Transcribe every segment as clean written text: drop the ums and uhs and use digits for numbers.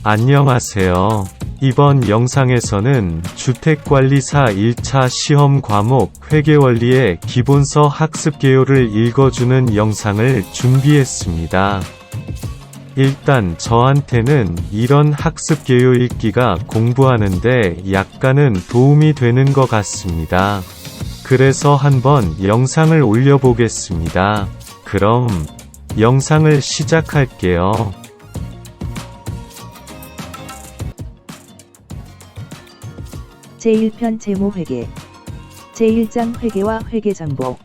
안녕하세요. 이번 영상에서는 주택관리사 1차 시험 과목 회계원리의 기본서 학습 개요를 읽어주는 영상을 준비했습니다. 일단 저한테는 이런 학습 개요 읽기가 공부하는데 약간은 도움이 되는 것 같습니다. 그래서 한번 영상을 올려보겠습니다. 그럼 영상을 시작할게요. 제1편 재무회계 제1장 회계와 회계정보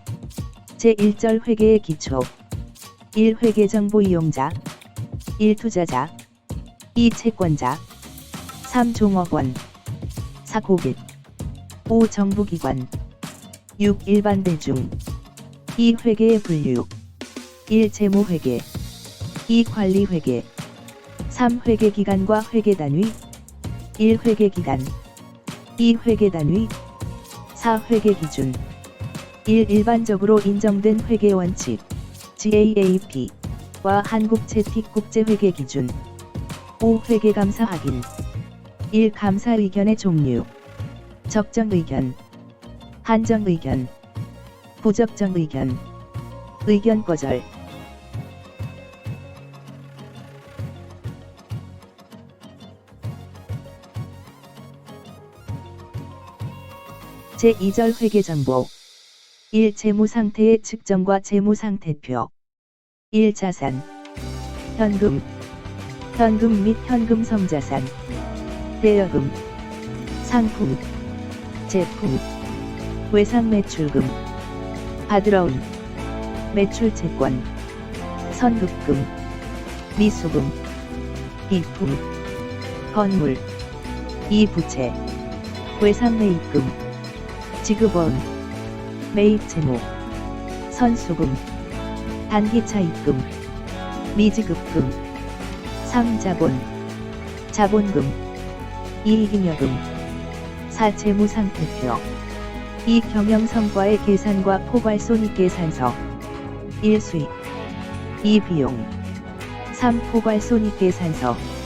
제1절 회계의 기초 1. 회계정보 이용자 1. 투자자 2. 채권자 3. 종업원 4. 고객 5. 정부기관 6. 일반 대중 2. 회계의 분류 1. 재무회계 2. 관리회계 3. 회계기간과 회계단위 1. 회계기간 2. 회계단위 4. 회계기준 1. 일반적으로 인정된 회계원칙 GAAP와 한국채틱 국제회계기준 5. 회계감사 확인 1. 감사 의견의 종류 적정 의견 한정 의견 부적정 의견 의견 거절 제2절 회계정보 1. 재무상태의 측정과 재무상태표 1. 자산 현금 및 현금 성자산 대여금 상품 제품 외상 매출금 받으러 온 매출채권 선급금 미수금 기품 건물 2. 부채 외상 매입금 지급원 매입채무 선수금 단기차입금 미지급금 3. 자본 자본금 이익잉여금 4. 재무상태표 2. 경영성과의 계산과 포괄손익계산서 1. 수익 2. 비용 3. 포괄손익계산서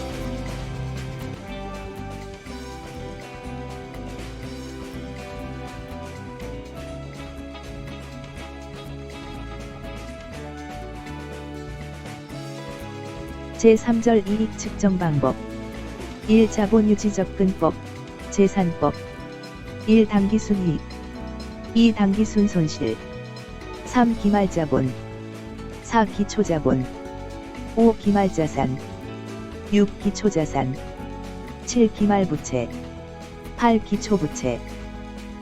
제3절 이익 측정 방법 1. 자본유지접근법 재산법 1. 당기순이익 2. 당기순손실 3. 기말자본 4. 기초자본 5. 기말자산 6. 기초자산 7. 기말부채 8. 기초부채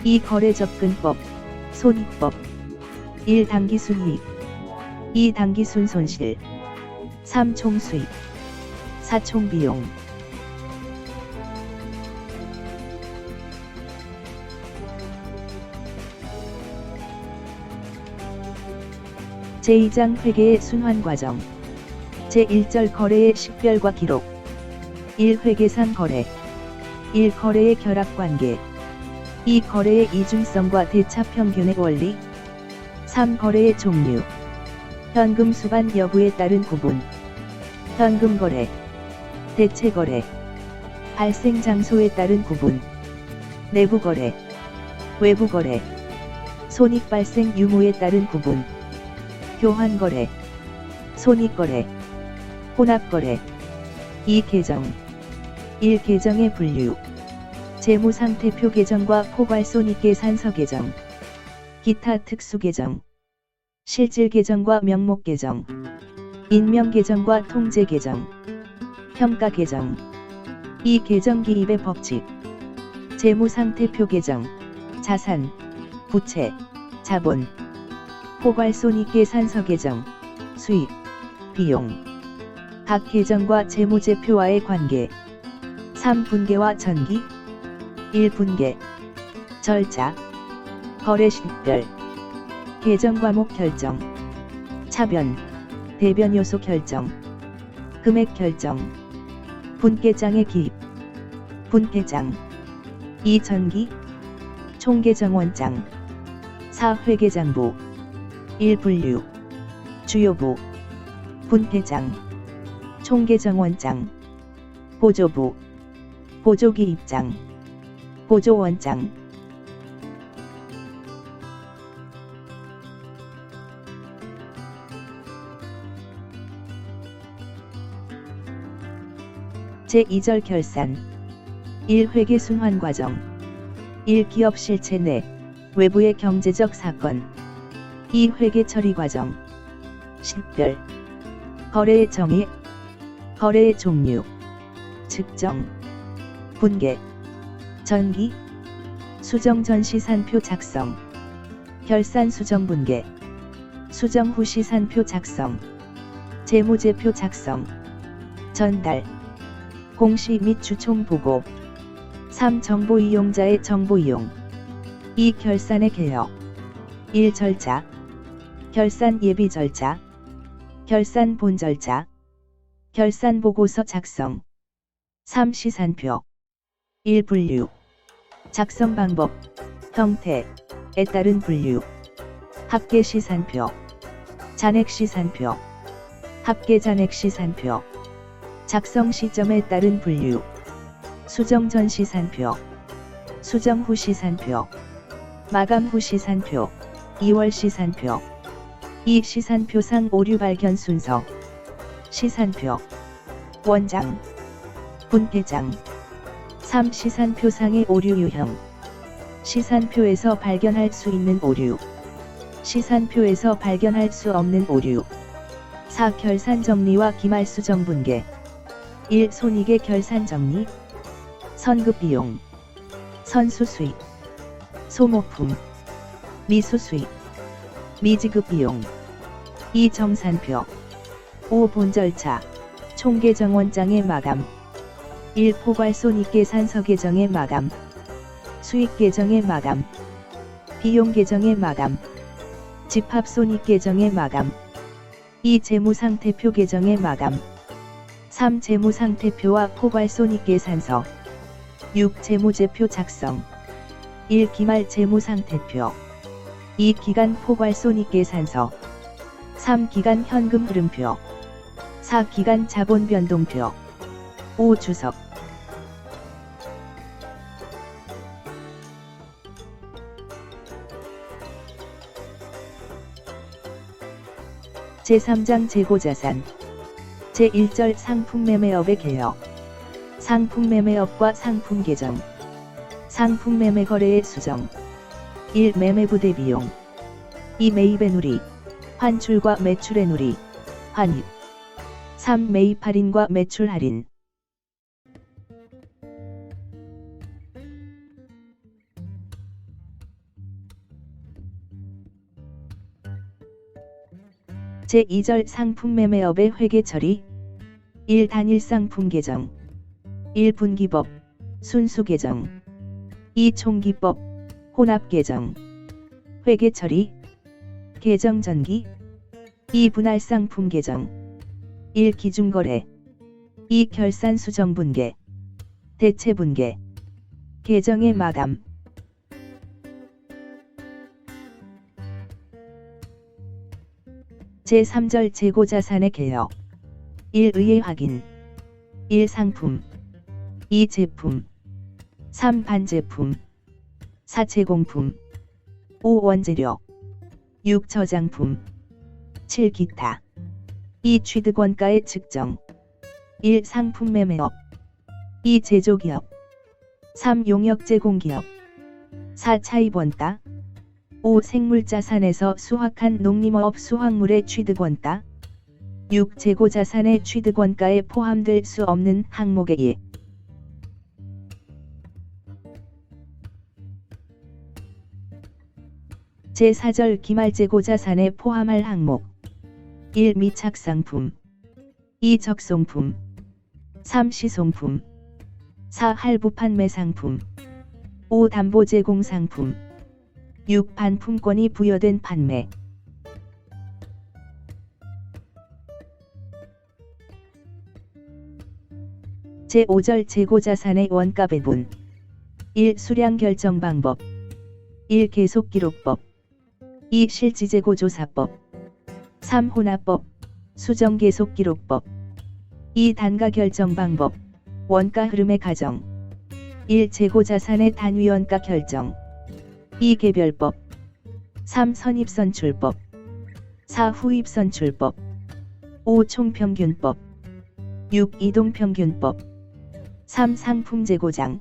2. 거래접근법 손익법 1. 당기순이익 2. 당기순손실 3. 총수익 4. 총비용 제2장 회계의 순환과정 제1절 거래의 식별과 기록 1. 회계상 거래 1. 거래의 결합관계 2. 거래의 이중성과 대차평균의 원리 3. 거래의 종류 현금 수반 여부에 따른 구분 현금 거래 대체 거래 발생 장소에 따른 구분 내부 거래 외부 거래 손익 발생 유무에 따른 구분 교환 거래 손익 거래 혼합 거래 2. 계정 1. 계정의 분류 재무상태표 계정과 포괄손익계산서 계정 기타 특수 계정 실질 계정과 명목 계정 인명 계정과 통제 계정 평가 계정 2. 계정 기입의 법칙 재무상태표 계정 자산 부채 자본 포괄손익계산서 계정 수익 비용 각 계정과 재무제표와의 관계 3. 분계와 전기 1. 분계 절차 거래 식별 계정 과목 결정 차변 대변 요소 결정 금액 결정 분계장의 기입 분계장 2. 전기 총계정원장 4. 회계장부 1. 분류 주요부 분계장 총계정원장 보조부, 보조기 입장, 보조원장. 제2절 결산 1. 회계 순환 과정 1. 기업 실체 내 외부의 경제적 사건 2. 회계 처리 과정 식별 거래의 정의 거래의 종류 측정 분계 전기 수정 전 시산표 작성 결산 수정 분계 수정 후 시산표 작성 재무제표 작성 전달 공시 및 주총 보고 3. 정보 이용자의 정보 이용 2. 결산의 개혁 1. 절차 결산 예비 절차 결산 본 절차 결산 보고서 작성 3. 시산표 1. 분류 작성 방법 형태에 따른 분류 합계 시산표 잔액 시산표 합계 잔액 시산표 작성 시점에 따른 분류 수정 전 시산표 수정 후 시산표 마감 후 시산표 2월 시산표 2. 시산표상 오류 발견 순서 시산표 원장 분계장 3. 시산표상의 오류 유형 시산표에서 발견할 수 있는 오류 시산표에서 발견할 수 없는 오류 4. 결산 정리와 기말 수정 분계 1. 손익의 결산 정리 선급 비용 선수 수익 소모품 미수 수익 미지급 비용 2. 정산표 5. 본 절차 총계정 원장의 마감 1. 포괄손익 계산서 계정의 마감 수익 계정의 마감 비용 계정의 마감 집합손익 계정의 마감 2. 재무상태표 계정의 마감 3. 재무상태표와 포괄손익 계산서 6. 재무제표 작성 1. 기말 재무상태표 2. 기간 포괄손익 계산서 3. 기간 현금 흐름표 4. 기간 자본 변동표 5. 주석 제3장 재고자산 제1절 상품매매업의 개혁 상품매매업과 상품계정 상품매매 거래의 수정 1. 매매부대 비용 2. 매입의 누리 환출과 매출의 누리 환입 3. 매입 할인과 매출 할인 제2절 상품매매업의 회계 처리 1. 단일상품 계정 1. 분기법 순수 계정 2. 총기법 혼합 계정 회계 처리 계정 전기 2. 분할상품 계정 1. 기준거래 2. 결산 수정 분계 대체 분계 계정의 마감 제3절 재고자산의 개혁 1. 의의 확인 1. 상품 2. 제품 3. 반제품 4. 제공품 5. 원재료 6. 저장품 7. 기타 2. 취득원가의 측정 1. 상품 매매업 2. 제조기업 3. 용역 제공기업 4. 차입원가 5. 생물자산에서 수확한 농림어업 수확물의 취득원가 6. 재고자산의 취득원가에 포함될 수 없는 항목의 예 제4절 기말재고자산에 포함할 항목 1. 미착상품 2. 적송품 3. 시송품 4. 할부 판매 상품 5. 담보 제공 상품 6. 반품권이 부여된 판매 제5절 재고자산의 원가 배분 1. 수량 결정 방법 1. 계속기록법 2. 실지재고조사법 3. 혼합법 수정계속기록법 2. 단가 결정 방법 원가 흐름의 가정. 1. 재고자산의 단위원가 결정. 2. 개별법. 3. 선입선출법. 4. 후입선출법. 5. 총평균법. 6. 이동평균법. 3. 상품재고장.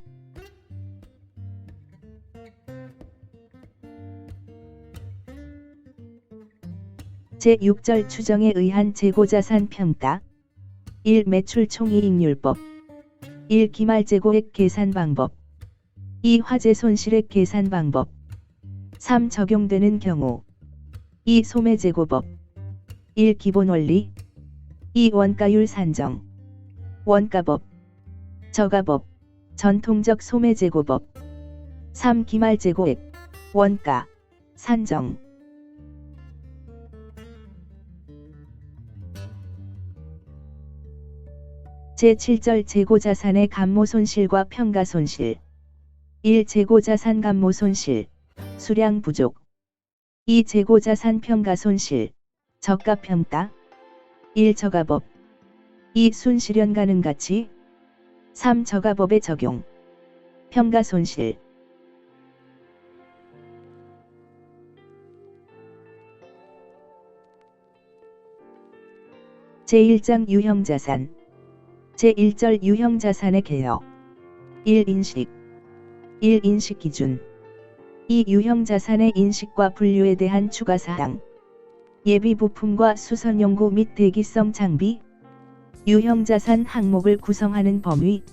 제6절 추정에 의한 재고자산 평가. 1. 매출 총이익률법. 1. 기말재고액 계산 방법. 2. 화재 손실액 계산 방법. 3. 적용되는 경우. 2. 소매재고법. 1. 기본원리. 2. 원가율 산정. 원가법. 저가법. 전통적 소매재고법. 3. 기말재고액. 원가. 산정. 제7절 재고자산의 감모손실과 평가손실. 1. 재고자산 감모손실. 수량 부족. 2. 재고자산 평가손실. 저가평가. 1. 저가법. 2. 순실현 가능가치. 3. 저가법의 적용. 평가손실. 제1장 유형자산. 제1절 유형자산의 개요. 1. 인식. 1. 인식기준. 2. 유형자산의 인식과 분류에 대한 추가사항. 예비부품과 수선연구 및 대기성 장비. 유형자산 항목을 구성하는 범위.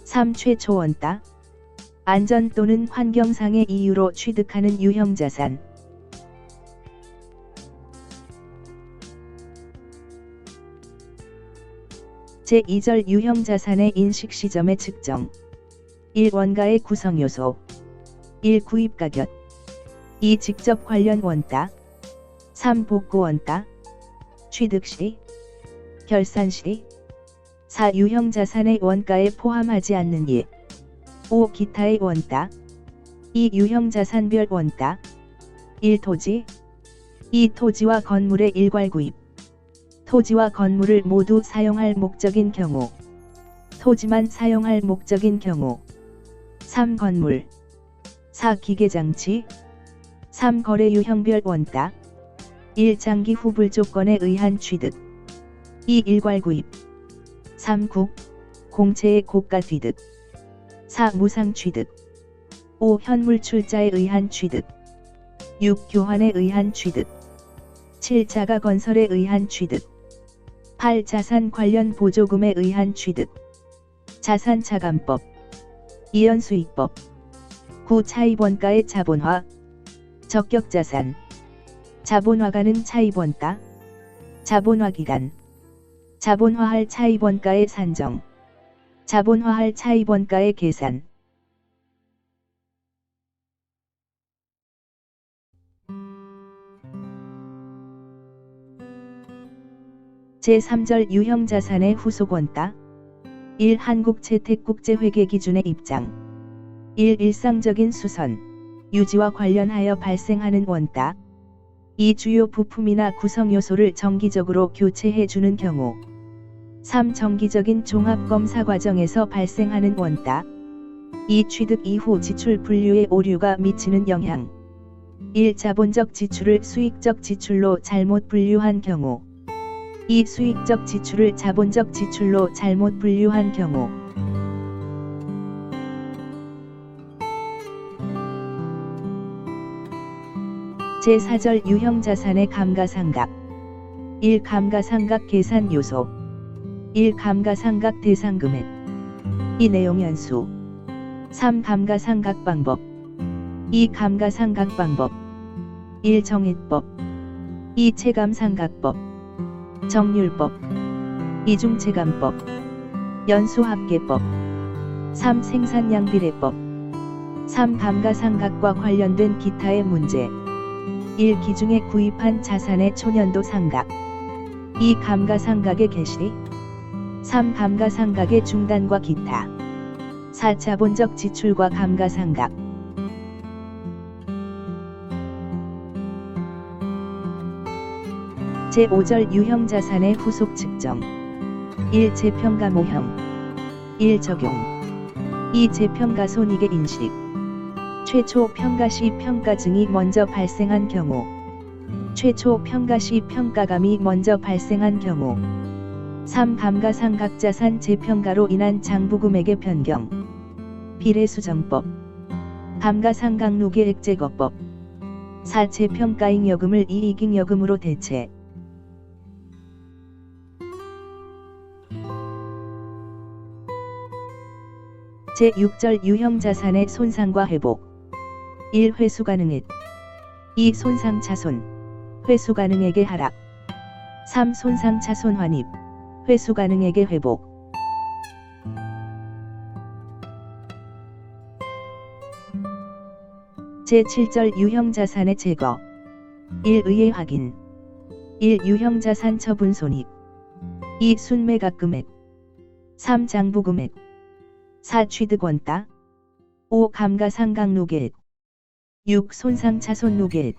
3. 최초 원가. 안전 또는 환경상의 이유로 취득하는 유형자산. 제2절 유형자산의 인식 시점의 측정. 1. 원가의 구성요소. 1. 구입가격. 2. 직접 관련 원가. 3. 복구 원가. 취득시. 결산시. 4. 유형자산의 원가에 포함하지 않는 예. 5. 기타의 원가. 2. 유형자산별 원가. 1. 토지. 2. 토지와 건물의 일괄 구입. 토지와 건물을 모두 사용할 목적인 경우. 토지만 사용할 목적인 경우. 3. 건물. 4. 기계장치. 3. 거래 유형별 원가. 1. 장기 후불 조건에 의한 취득. 2. 일괄 구입. 3. 공채의 고가 취득. 4. 무상 취득. 5. 현물 출자에 의한 취득. 6. 교환에 의한 취득. 7. 자가 건설에 의한 취득. 8. 자산 관련 보조금에 의한 취득. 자산 차감법. 이연수익법. 9. 차입원가의 자본화. 적격자산. 자본화가는 차입원가. 자본화기간. 자본화할 차입원가의 산정. 자본화할 차입원가의 계산. 제3절 유형자산의 후속원가. 1. 한국채택국제회계 기준의 입장. 1. 일상적인 수선, 유지와 관련하여 발생하는 원가. 2. 주요 부품이나 구성요소를 정기적으로 교체해주는 경우. 3. 정기적인 종합검사 과정에서 발생하는 원가. 2. 취득 이후 지출 분류에 오류가 미치는 영향. 1. 자본적 지출을 수익적 지출로 잘못 분류한 경우. 2. 수익적 지출을 자본적 지출로 잘못 분류한 경우. 제4절 유형자산의 감가상각. 1. 감가상각 계산 요소. 1. 감가상각 대상 금액. 2. 내용 연수. 3. 감가상각 방법. 2. 감가상각 방법. 1. 정액법. 2. 체감상각법. 정률법. 이중체감법. 연수합계법. 3. 생산량비례법. 3. 감가상각과 관련된 기타의 문제. 1. 기중에 구입한 자산의 초년도 상각. 2. 감가상각의 개시. 3. 감가상각의 중단과 기타. 4. 자본적 지출과 감가상각. 제5절 유형자산의 후속 측정. 1. 재평가 모형. 1. 적용. 2. 재평가 손익의 인식. 최초 평가 시 평가증이 먼저 발생한 경우, 최초 평가 시 평가감이 먼저 발생한 경우. 3. 감가상각자산 재평가로 인한 장부금액의 변경. 비례수정법. 감가상각노계액 제거법. 4. 재평가잉여금을 이익잉여금으로 대체. 제6절 유형자산의 손상과 회복. 1. 회수가능액. 2. 손상차손, 회수가능액의 하락. 3. 손상차손 환입, 회수가능액의 회복. 제7절 유형자산의 제거. 1. 의의 확인. 1. 유형자산 처분 손익. 2. 순매각금액. 3. 장부금액. 4. 취득원가. 5. 감가상각노계액. 6. 손상차손노계액.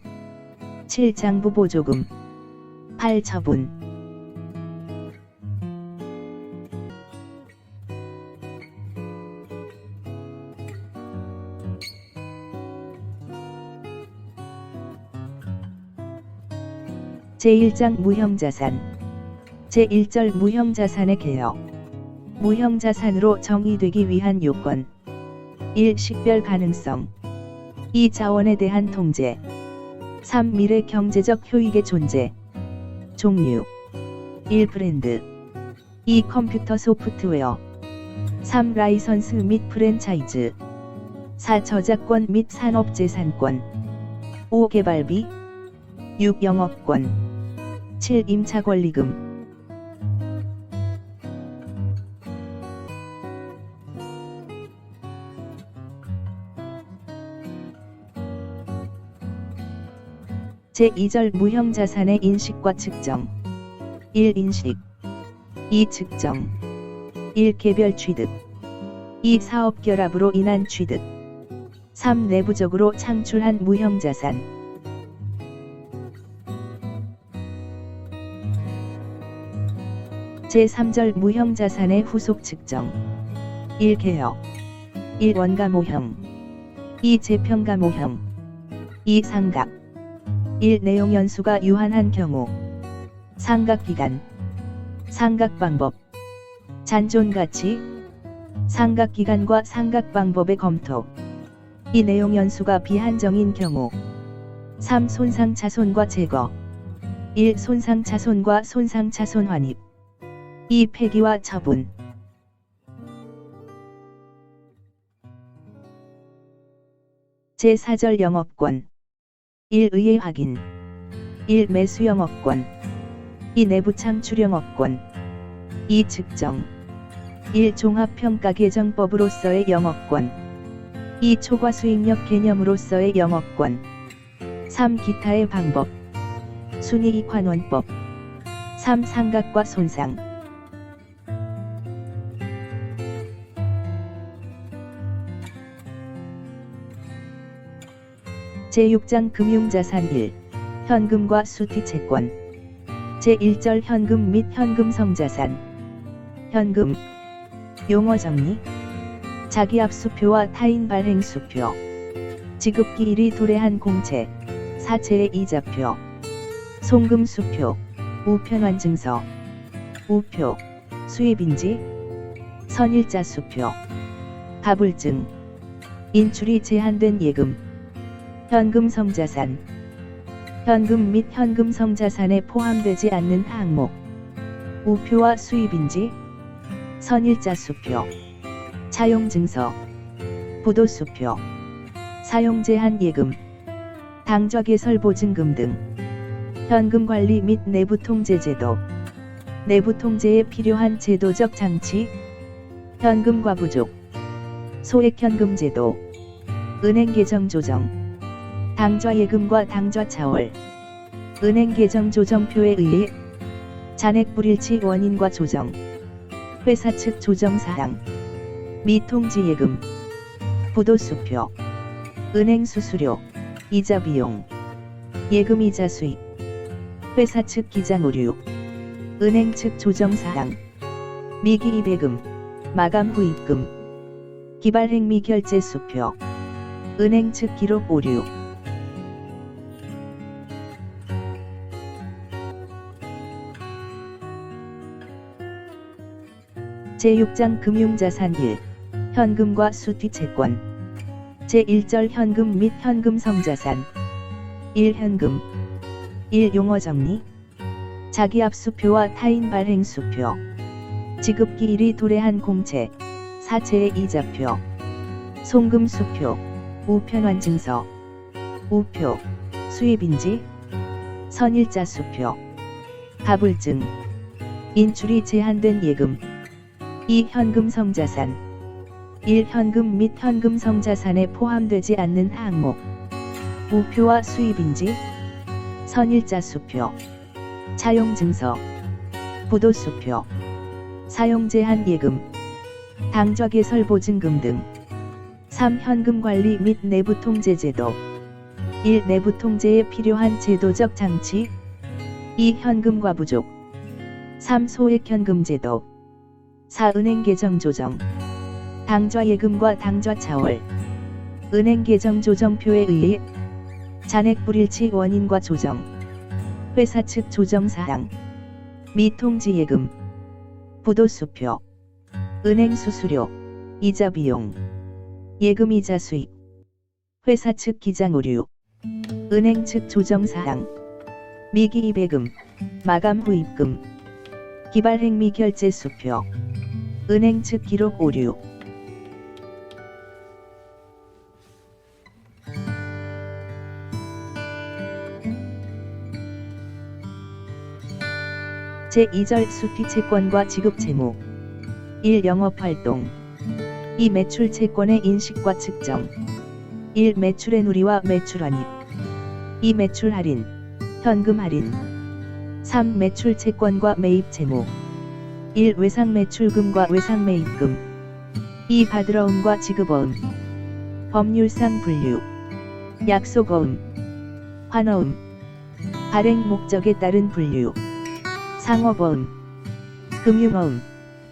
7. 장부보조금. 8. 처분. 제1장 무형자산. 제1절 무형자산의 개요. 무형자산으로 정의되기 위한 요건. 1. 식별 가능성. 2. 자원에 대한 통제. 3. 미래 경제적 효익의 존재. 종류. 1. 브랜드. 2. 컴퓨터 소프트웨어. 3. 라이선스 및 프랜차이즈. 4. 저작권 및 산업재산권. 5. 개발비. 6. 영업권. 7. 임차권리금. 제2절 무형자산의 인식과 측정. 1. 인식. 2. 측정. 1. 개별 취득. 2. 사업 결합으로 인한 취득. 3. 내부적으로 창출한 무형자산. 제3절 무형자산의 후속 측정. 1. 개요. 1. 원가모형. 2. 재평가모형. 2. 상각. 1. 내용 연수가 유한한 경우. 상각기간. 상각방법. 잔존가치. 상각기간과 상각방법의 검토. 2. 내용 연수가 비한정인 경우. 3. 손상차손과 제거. 1. 손상차손과 손상차손 환입. 2. 폐기와 처분. 제4절 영업권. 1. 의의 확인. 1. 매수 영업권. 2. 내부 창출 영업권. 2. 측정. 1. 종합평가개정법으로서의 영업권. 2. 초과수익력 개념으로서의 영업권. 3. 기타의 방법. 순이익환원법. 3. 상각과 손상. 제6장 금융자산 1. 현금과 수티채권. 제1절 현금 및 현금성자산. 현금. 용어 정리. 자기압수표와 타인 발행수표. 지급기일이 도래한 공채. 사채의 이자표. 송금수표. 우편환증서. 우표. 수입인지. 선일자수표. 가불증. 인출이 제한된 예금. 현금성자산. 현금 및 현금성자산에 포함되지 않는 항목. 우표와 수입인지. 선일자수표. 차용증서. 부도수표. 사용제한 예금. 당좌개설보증금 등. 현금관리 및 내부통제제도. 내부통제에 필요한 제도적 장치. 현금과 부족. 소액현금제도. 은행계정조정. 당좌예금과 당좌차월. 은행계정조정표에 의해 잔액불일치 원인과 조정. 회사 측 조정사항. 미통지예금. 부도수표. 은행수수료. 이자비용. 예금이자 수입. 회사 측 기장오류. 은행 측 조정사항. 미기입예금. 마감 후 입금. 기발 행미 결제 수표. 은행 측 기록 오류. 제6장 금융자산 1. 현금과 수취채권. 제1절 현금 및 현금 성자산. 1. 현금. 1. 용어 정리. 자기압 수표와 타인 발행 수표. 지급기일이 도래한 공채. 사채의 이자표. 송금 수표. 우편환 증서. 우표. 수입인지. 선일자 수표. 가불증. 인출이 제한된 예금. 2. 현금 성자산. 1. 현금 및 현금 성자산에 포함되지 않는 항목. 우표와 수입인지. 선일자 수표. 차용증서. 부도수표. 사용제한 예금. 당좌개설 보증금 등. 3. 현금관리 및 내부통제제도. 1. 내부통제에 필요한 제도적 장치. 2. 현금과 부족. 3. 소액현금제도. 4. 은행계정 조정. 당좌예금과 당좌차월. 은행계정 조정표에 의해 잔액 불일치 원인과 조정. 회사 측 조정사항. 미통지예금. 부도수표. 은행수수료. 이자비용. 예금이자 수익. 회사 측 기장오류. 은행 측 조정사항. 미기입예금. 마감 후 입금. 기발행미 결제 수표. 은행 측 기록 오류. 제2절 수취채권과 지급채무. 1. 영업활동. 2. 매출채권의 인식과 측정. 1. 매출의 누리와 매출환입. 2. 매출 할인. 현금 할인. 3. 매출채권과 매입채무. 1. 외상매출금과 외상매입금. 2. 받으러움과 지급어음. 법률상 분류. 약속어음. 환어음. 발행 목적에 따른 분류. 상업어음. 금융어음.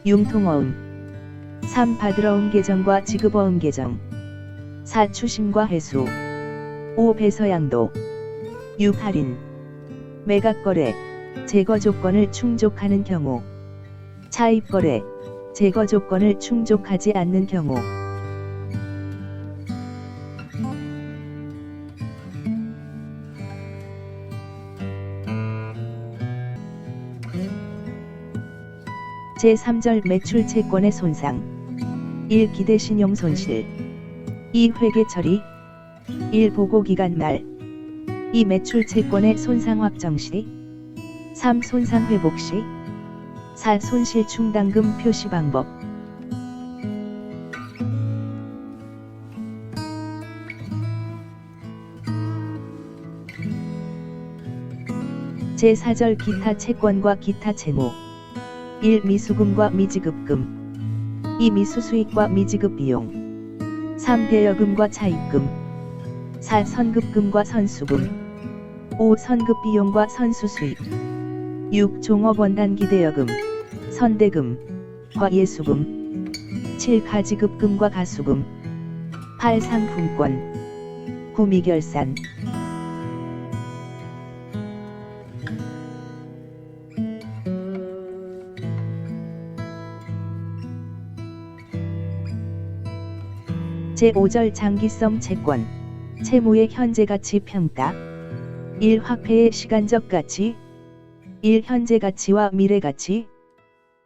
융통어음. 3. 받으러움 계정과 지급어음 계정. 4. 추심과 해수. 5. 배서양도. 6. 할인. 매각거래. 제거 조건을 충족하는 경우. 차입거래. 제거 조건을 충족하지 않는 경우. 제3절 매출채권의 손상. 1. 기대신용 손실. 2. 회계 처리. 1. 보고기간 말. 2. 매출채권의 손상 확정 시. 3. 손상 회복 시. 4. 손실 충당금 표시 방법. 제4절 기타 채권과 기타 채무. 1. 미수금과 미지급금. 2. 미수수익과 미지급비용. 3. 대여금과 차입금. 4. 선급금과 선수금. 5. 선급비용과 선수수익. 6. 종업원단기대여금, 선대금, 과예수금. 7. 가지급금과 가수금. 8. 상품권. 9. 미결산. 제5절 장기성 채권. 채무의 현재가치 평가. 1. 화폐의 시간적 가치. 1. 현재가치와 미래가치.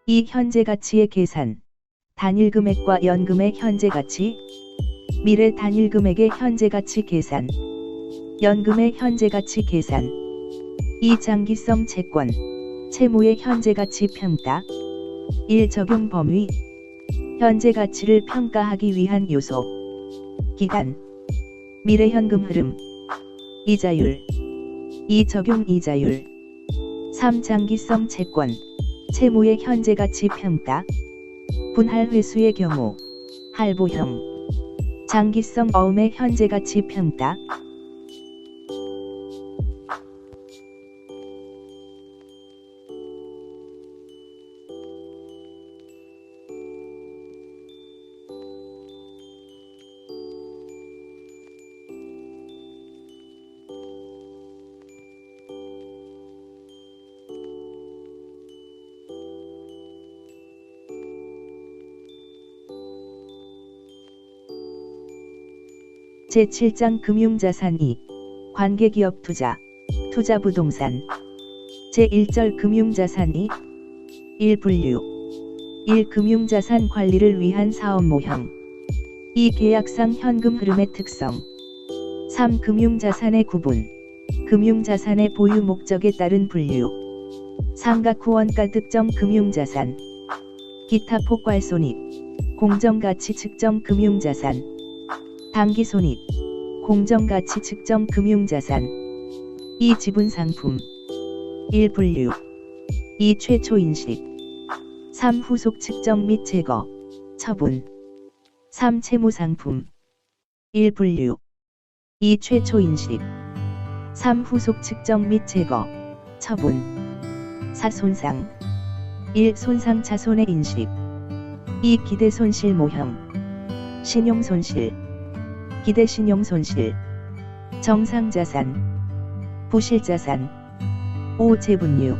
2. 현재가치의 계산. 단일금액과 연금의 현재가치. 미래 단일금액의 현재가치 계산. 연금의 현재가치 계산. 2. 장기성 채권. 채무의 현재가치 평가. 1. 적용 범위. 현재가치를 평가하기 위한 요소. 기간. 미래 현금 흐름. 이자율. 2. 적용 이자율. 3. 장기성 채권. 채무의 현재가치 평가. 분할 회수의 경우. 할부형. 장기성 어음의 현재가치 평가. 제7장 금융자산 2. 관계기업 투자. 투자부동산. 제1절 금융자산 2. 1. 분류. 1. 금융자산 관리를 위한 사업 모형. 2. 계약상 현금 흐름의 특성. 3. 금융자산의 구분. 금융자산의 보유 목적에 따른 분류. 상각 후원가 특정 금융자산. 기타 폭발손익. 공정가치 측정 금융자산. 당기손익. 공정가치 측정 금융자산. 2. 지분상품. 1. 분류. 2. 최초 인식. 3. 후속 측정 및 제거. 처분. 3. 채무상품. 1. 분류. 2. 최초 인식. 3. 후속 측정 및 제거. 처분. 4. 손상. 1. 손상 자손의 인식. 2. 기대 손실 모형. 신용 손실. 기대 신용 손실. 정상 자산. 부실 자산. 5. 재분류.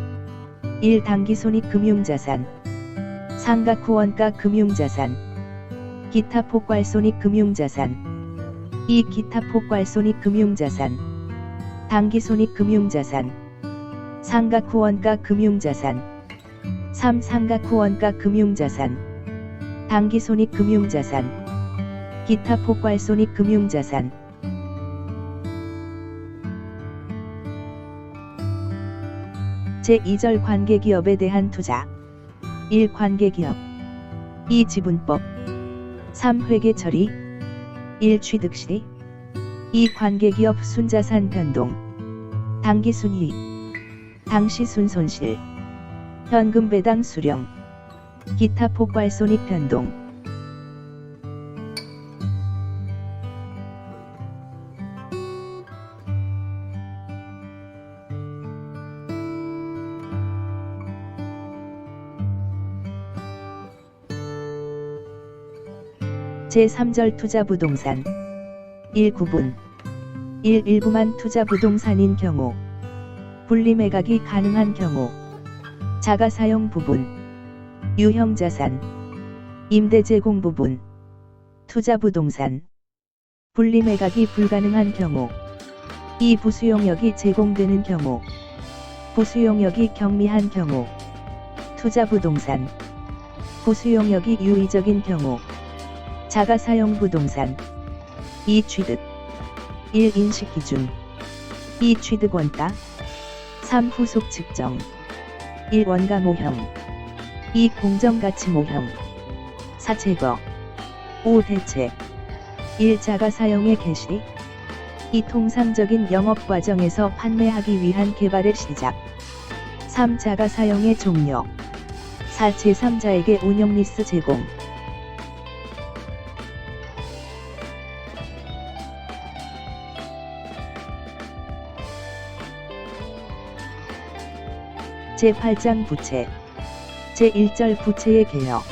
1. 당기손익 금융자산. 상각 후원가 금융자산. 기타 폭발손익 금융자산. 2. 기타 폭발손익 금융자산. 당기손익 금융자산. 상각 후원가 금융자산. 3. 상각 후원가 금융자산. 당기손익 금융자산. 기타 폭발손익 금융자산. 제2절 관계기업에 대한 투자. 1. 관계기업. 2. 지분법. 3. 회계 처리. 1. 취득시. 2. 관계기업 순자산 변동. 당기순이익. 당시순손실. 현금 배당 수령. 기타 폭발손익 변동. 제3절 투자부동산. 1. 구분. 1. 일부만 투자부동산인 경우. 분리매각이 가능한 경우. 자가사용 부분. 유형자산. 임대제공 부분. 투자부동산. 분리매각이 불가능한 경우. 2. 부수용역이 제공되는 경우. 부수용역이 경미한 경우. 투자부동산. 부수용역이 유의적인 경우. 자가사용 부동산. 2. 취득. 1. 인식기준. 2. 취득원가. 3. 후속 측정. 1. 원가 모형. 2. 공정가치 모형. 4. 제거. 5. 대체. 1. 자가사용의 개시. 2. 통상적인 영업과정에서 판매하기 위한 개발의 시작. 3. 자가사용의 종료. 4. 제3자에게 운영리스 제공. 제8장 부채. 제1절 부채의 개요.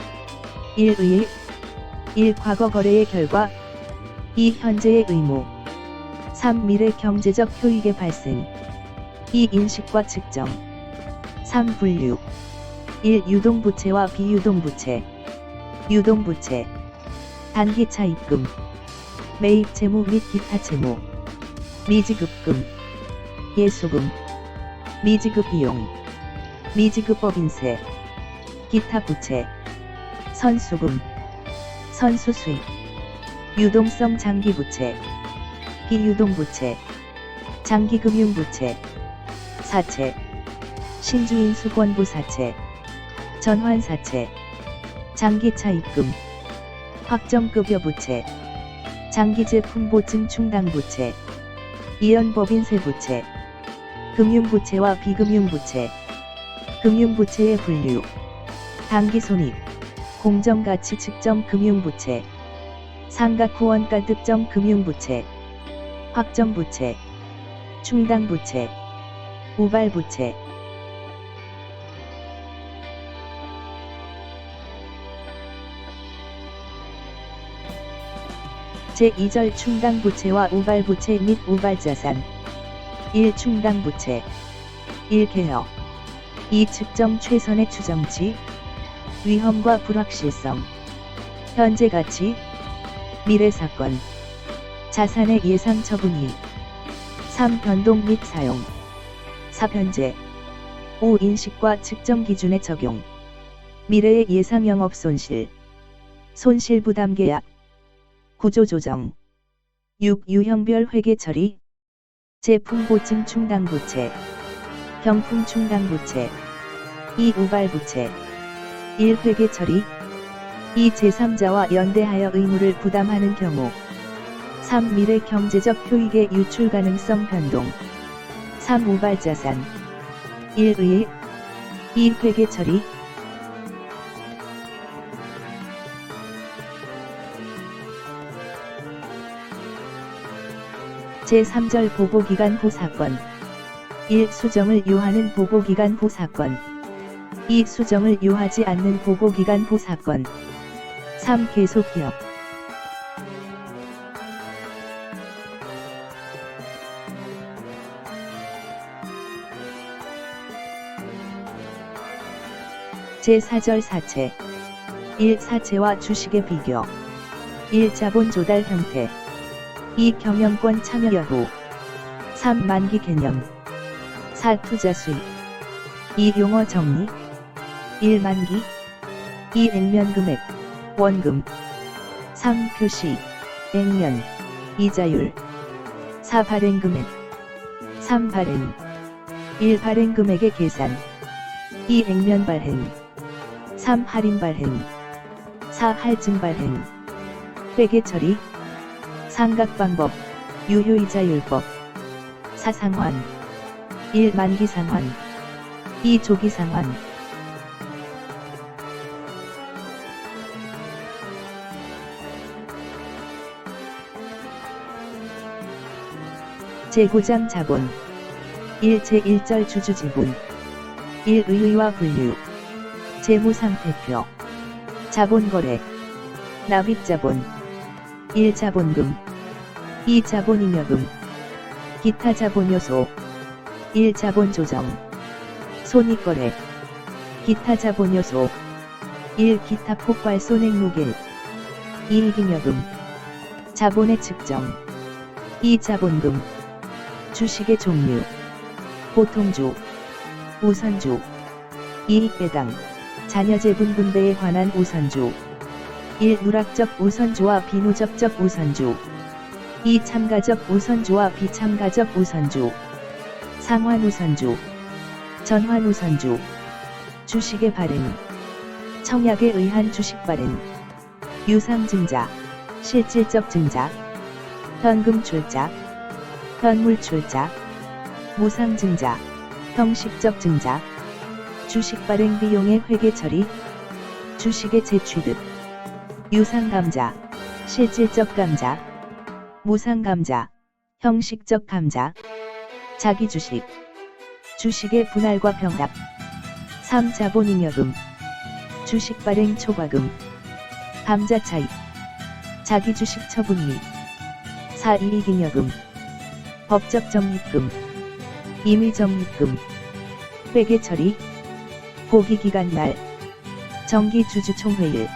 1. 의익. 1. 과거 거래의 결과. 2. 현재의 의무. 3. 미래 경제적 효익의 발생. 2. 인식과 측정. 3. 분류. 1. 유동부채와 비유동부채. 유동부채. 단기차 입금. 매입 채무 및 기타 채무. 미지급금. 예수금. 미지급 비용. 미지급법인세. 기타 부채. 선수금. 선수수익. 유동성 장기부채. 비유동부채. 장기금융부채. 사채. 신주인수권부사채. 전환사채. 장기차 입금. 확정급여부채. 장기제품보증 충당부채. 이연법인세부채. 금융부채와 비금융부채. 금융부채의 분류. 당기손익. 공정가치 측정 금융부채. 상각후원가 특정 금융부채. 확정부채. 충당부채. 우발부채. 제2절 충당부채와 우발부채 및 우발자산. 1. 충당부채. 1. 개요. 2. 측정 최선의 추정치. 위험과 불확실성. 현재 가치. 미래 사건. 자산의 예상 처분 2. 3. 변동 및 사용. 4. 변제. 5. 인식과 측정 기준의 적용. 미래의 예상 영업 손실. 손실 부담 계약. 구조 조정. 6. 유형별 회계 처리. 제품 보증 충당 부채. 경품 충당 부채. 2. 우발 부채. 1. 회계 처리. 2. 제3자와 연대하여 의무를 부담하는 경우. 3. 미래 경제적 효익의 유출 가능성 변동. 3. 우발 자산. 1. 의익. 2. 회계 처리. 제3절 보고기간부 사건. 1. 수정을 요하는 보고기간부 사건. 2. 수정을 요하지 않는 보고기간부 사건. 3. 계속기업. 제4절 사채. 1. 사채와 주식의 비교. 1. 자본 조달 형태. 2. 경영권 참여 여부. 3. 만기 개념. 4. 투자 수익. 2. 용어 정리. 1. 만기. 2. 액면 금액. 원금. 3. 표시. 액면. 이자율. 4. 발행 금액. 3. 발행. 1. 발행 금액의 계산. 2. 액면 발행. 3. 할인 발행. 4. 할증 발행. 회계 처리. 상각 방법. 유효이자율법. 4. 상환. 1. 만기 상환. 2. 조기 상환. 재고장 자본. 1. 제1절 주주 지분. 1. 의의와 분류. 재무상태표. 자본거래. 납입자본. 1. 자본금. 2. 자본잉여금. 기타 자본요소. 1. 자본조정. 손익거래. 기타 자본요소. 1. 기타 폭발 손익노길. 2. 이익잉여금. 자본의 측정. 2. 자본금. 주식의 종류. 보통주. 우선주. 이익배당. 자녀재분 분배에 관한 우선주. 1. 누락적 우선주와 비누적적 우선주. 2. 참가적 우선주와 비참가적 우선주. 상환 우선주. 전환 우선주. 주식의 발행. 청약에 의한 주식 발행. 유상 증자. 실질적 증자. 현금 출자. 현물 출자. 무상 증자. 형식적 증자. 주식 발행 비용의 회계 처리. 주식의 재취득. 유상 감자. 실질적 감자. 무상 감자. 형식적 감자. 자기 주식. 주식의 분할과 병합. 3. 자본잉여금. 주식 발행 초과금. 감자 차익. 자기 주식 처분이. 4. 이익잉여금. 법적 적립금. 임의 적립금. 회계 처리. 보기기간 말. 정기 주주 총회일.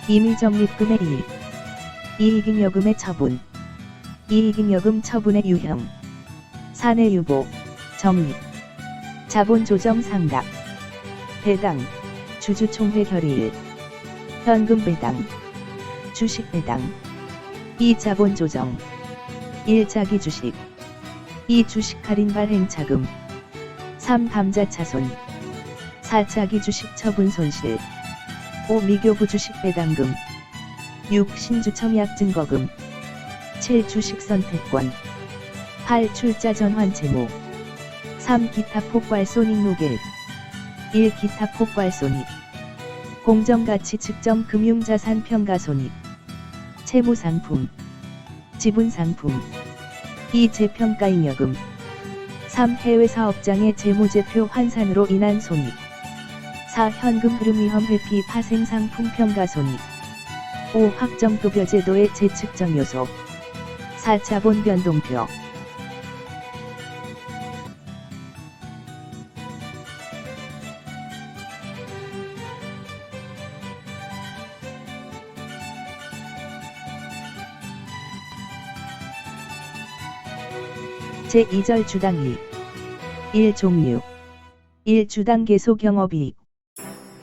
임의 적립금의 일. 이익잉여금의 처분. 이익잉여금 처분의 유형. 사내 유보. 적립. 자본 조정 상각. 배당. 주주총회 결의일. 현금 배당. 주식 배당. 2. 자본 조정. 1. 자기 주식. 2. 주식 할인 발행 차금. 3. 감자 차손. 4. 자기 주식 처분 손실. 5. 미교부 주식 배당금. 6. 신주 청약 증거금. 7. 주식 선택권. 8. 출자 전환 채무. 3. 기타 폭발 손익 노길. 1. 기타 폭발 손익. 공정가치 측정 금융자산 평가 손익. 채무상품. 지분상품. 2. 재평가잉여금. 3. 해외 사업장의 재무제표 환산으로 인한 손익. 4. 현금 흐름 위험 회피 파생 상품 평가 손익. 5. 확정급여 제도의 재측정 요소. 4. 자본 변동표. 제2절 주당이익 1. 종류 1. 주당 개소 경업이익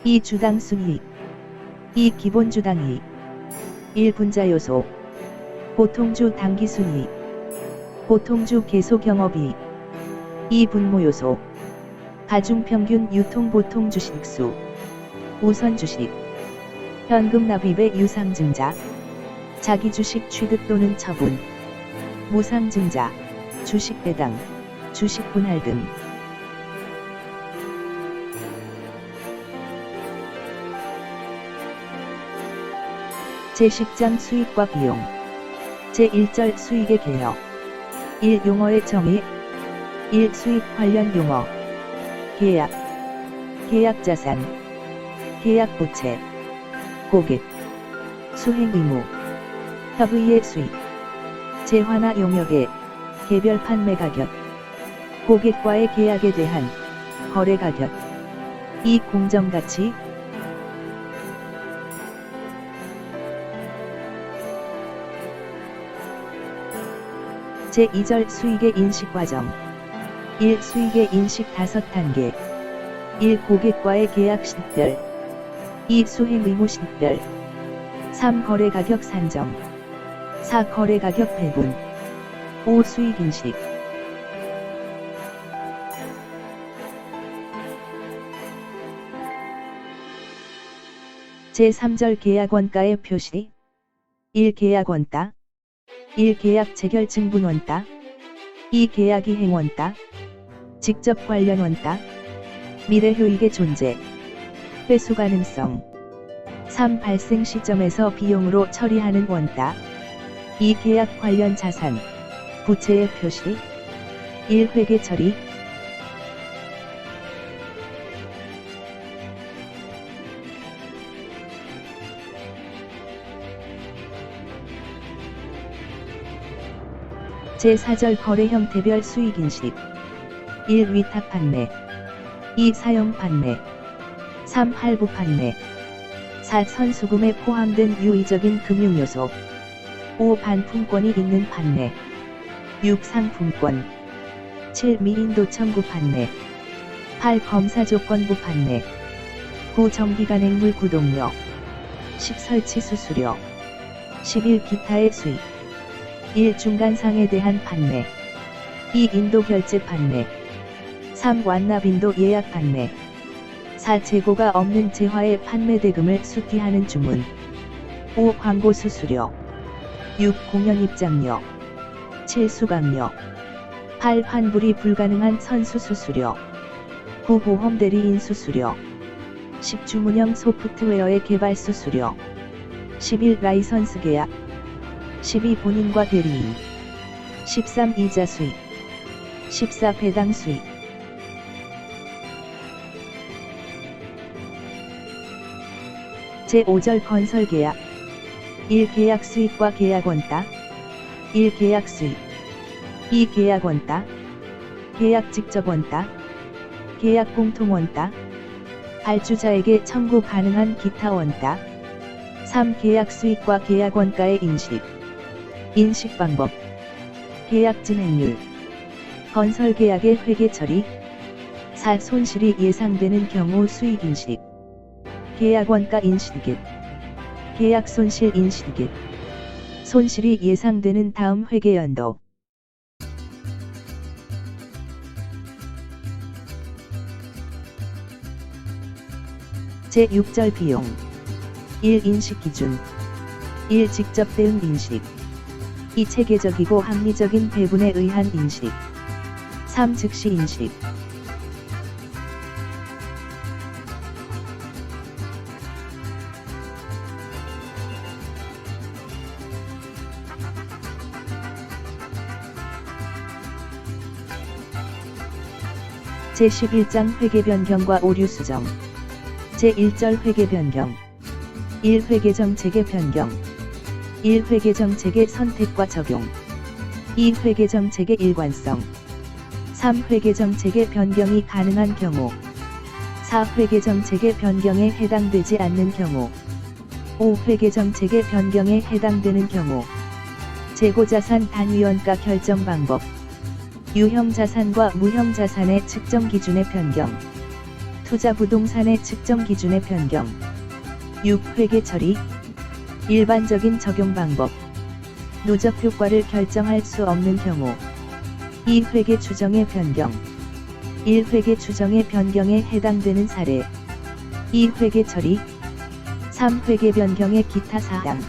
2. 주당 순이익 2. 기본 주당이익 1. 분자 요소 보통주 당기 순이익 보통주 개소 경업이익 2. 분모 요소 가중 평균 유통 보통 주식수 우선 주식 현금 납입의 유상증자 자기 주식 취득 또는 처분 무상증자 주식 배당 주식 분할 등 제10장 수익과 비용 제1절 수익의 개요 1. 용어의 정의 1. 수익 관련 용어 계약 계약자산 계약부채 고객 수행 의무 협의의 수익 재화나 용역의 개별 판매 가격 고객과의 계약에 대한 거래 가격 2. 공정가치 제2절 수익의 인식 과정 1. 수익의 인식 5단계 1. 고객과의 계약 식별 2. 수행 의무 식별 3. 거래 가격 산정 4. 거래 가격 배분 5. 수익 인식 제3절 계약 원가의 표시 1. 계약 원가 1. 계약 체결 증분 원가 2. 계약 이행 원가 직접 관련 원가 미래 효익의 존재 회수 가능성 3. 발생 시점에서 비용으로 처리하는 원가 2. 계약 관련 자산 부채의 표시 1. 회계 처리 제4절 거래 형태별 수익인식 1. 위탁 판매 2. 사용 판매 3. 할부 판매 4. 선수금에 포함된 유의적인 금융요소 5. 반품권이 있는 판매 6. 상품권 7. 미인도 청구 판매 8. 검사 조건부 판매 9. 정기간행물 구독료 10. 설치 수수료 11. 기타의 수익 1. 중간상에 대한 판매 2. 인도 결제 판매 3. 완납 인도 예약 판매 4. 재고가 없는 재화의 판매 대금을 수취하는 주문 5. 광고 수수료 6. 공연 입장료 7. 수강료 8. 환불이 불가능한 선수 수수료 9. 보험 대리인 수수료 10. 주문형 소프트웨어의 개발 수수료 11. 라이선스 계약 12. 본인과 대리인 13. 이자 수익 14. 배당 수익 제5절 건설 계약 1. 계약 수익과 계약 원가 1. 계약 수익 2. 계약 원가 계약 직접 원가 계약 공통 원가 발주자에게 청구 가능한 기타 원가 3. 계약 수익과 계약 원가의 인식 인식 방법 계약 진행률 건설 계약의 회계 처리 4. 손실이 예상되는 경우 수익 인식 계약 원가 인식일 계약 손실 인식일 손실이 예상되는 다음 회계 연도 제6절 비용 1. 인식 기준 1. 직접 대응 인식 2. 체계적이고 합리적인 배분에 의한 인식 3. 즉시 인식 제11장 회계 변경과 오류 수정 제1절 회계 변경 1. 회계 정책의 변경 1. 회계 정책의 선택과 적용 2. 회계 정책의 일관성 3. 회계 정책의 변경이 가능한 경우 4. 회계 정책의 변경에 해당되지 않는 경우 5. 회계 정책의 변경에 해당되는 경우 재고자산 단위원가 결정 방법 유형자산과 무형자산의 측정 기준의 변경. 투자부동산의 측정 기준의 변경. 6. 회계 처리. 일반적인 적용 방법. 누적 효과를 결정할 수 없는 경우. 2. 회계 추정의 변경. 1. 회계 추정의 변경에 해당되는 사례. 2. 회계 처리. 3. 회계 변경의 기타 사항.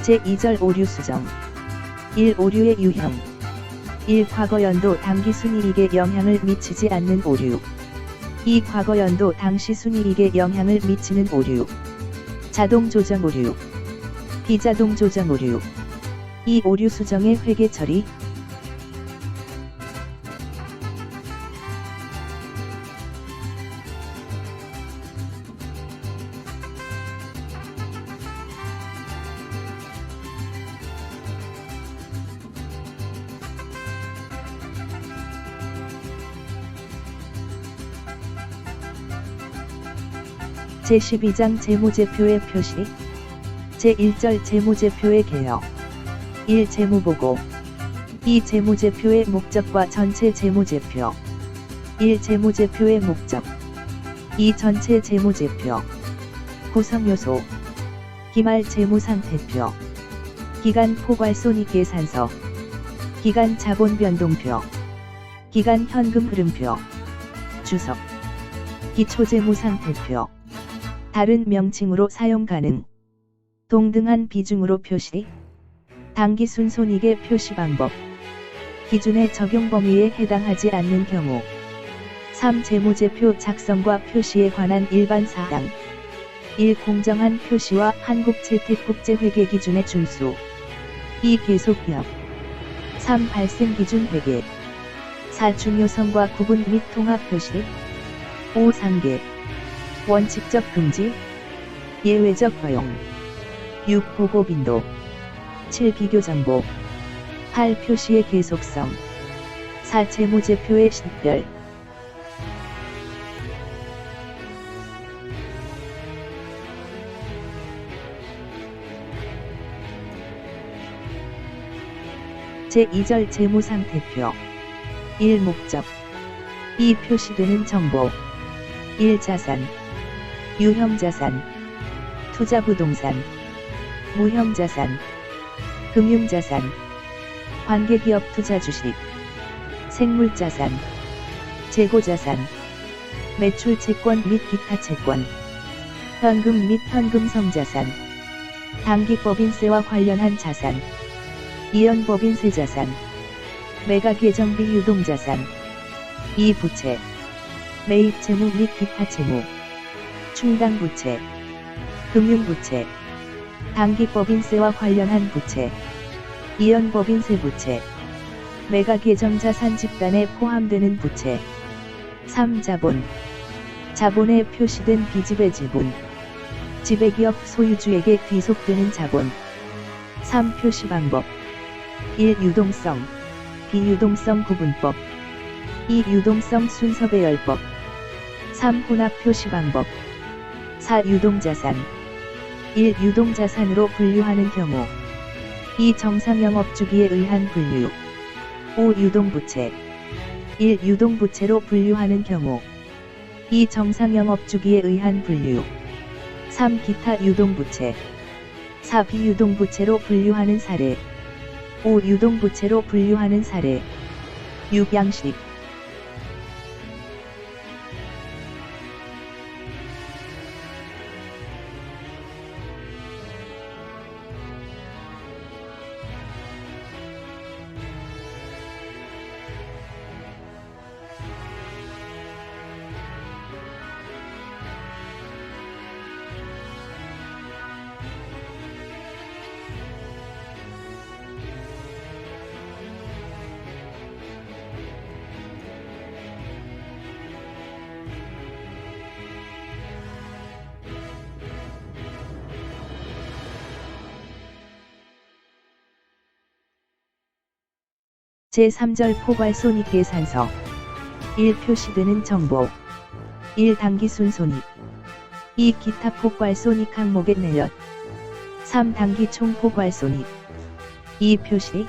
제2절 오류 수정. 1. 오류의 유형. 1. 과거 연도 당기 순이익에 영향을 미치지 않는 오류. 2. 과거 연도 당시 순이익에 영향을 미치는 오류. 자동 조정 오류. 비자동 조정 오류. 2. 오류 수정의 회계 처리. 제12장 재무제표의 표시. 제1절 재무제표의 개요. 1. 재무보고. 2. 재무제표의 목적과 전체 재무제표. 1. 재무제표의 목적. 2. 전체 재무제표. 구성요소. 기말 재무상태표. 기간 포괄손익계산서. 기간 자본변동표. 기간 현금 흐름표. 주석. 기초재무상태표. 다른 명칭으로 사용 가능. 동등한 비중으로 표시. 당기순손익의 표시 방법. 기준의 적용 범위에 해당하지 않는 경우. 3. 재무제표 작성과 표시에 관한 일반 사항. 1. 공정한 표시와 한국재택국제회계 기준의 준수. 2. 계속협. 3. 발생기준 회계. 4. 중요성과 구분 및 통합 표시. 5. 상계. 원칙적 금지. 예외적 허용. 6. 보고 빈도. 7. 비교 정보. 8. 표시의 계속성. 4. 재무제표의 식별. 제2절 재무상태표. 1. 목적. 2. 표시되는 정보. 1. 자산. 유형자산. 투자부동산. 무형자산. 금융자산. 관계기업 투자주식. 생물자산. 재고자산. 매출채권 및 기타 채권. 현금 및 현금성자산. 당기법인세와 관련한 자산. 이연법인세 자산. 매각예정비 유동자산. 2. 부채. 매입 채무 및 기타 채무. 충당부채. 금융부채. 당기법인세와 관련한 부채. 이연법인세 부채. 매각예정자산 집단에 포함되는 부채. 3. 자본. 자본에 표시된 비지배 지분. 지배기업 소유주에게 귀속되는 자본. 3. 표시 방법. 1. 유동성. 비유동성 구분법. 2. 유동성 순서 배열법. 3. 혼합 표시 방법. 4. 유동자산. 1. 유동자산으로 분류하는 경우. 2. 정상영업주기에 의한 분류. 5. 유동부채. 1. 유동부채로 분류하는 경우. 2. 정상영업주기에 의한 분류. 3. 기타 유동부채. 4. 비유동부채로 분류하는 사례. 5. 유동부채로 분류하는 사례. 6. 양식. 제3절 포괄손익계산서. 1. 표시되는 정보. 1. 당기순손익. 2. 기타 포괄손익 항목의 내역. 3. 단기 총포괄손익. 2. 표시.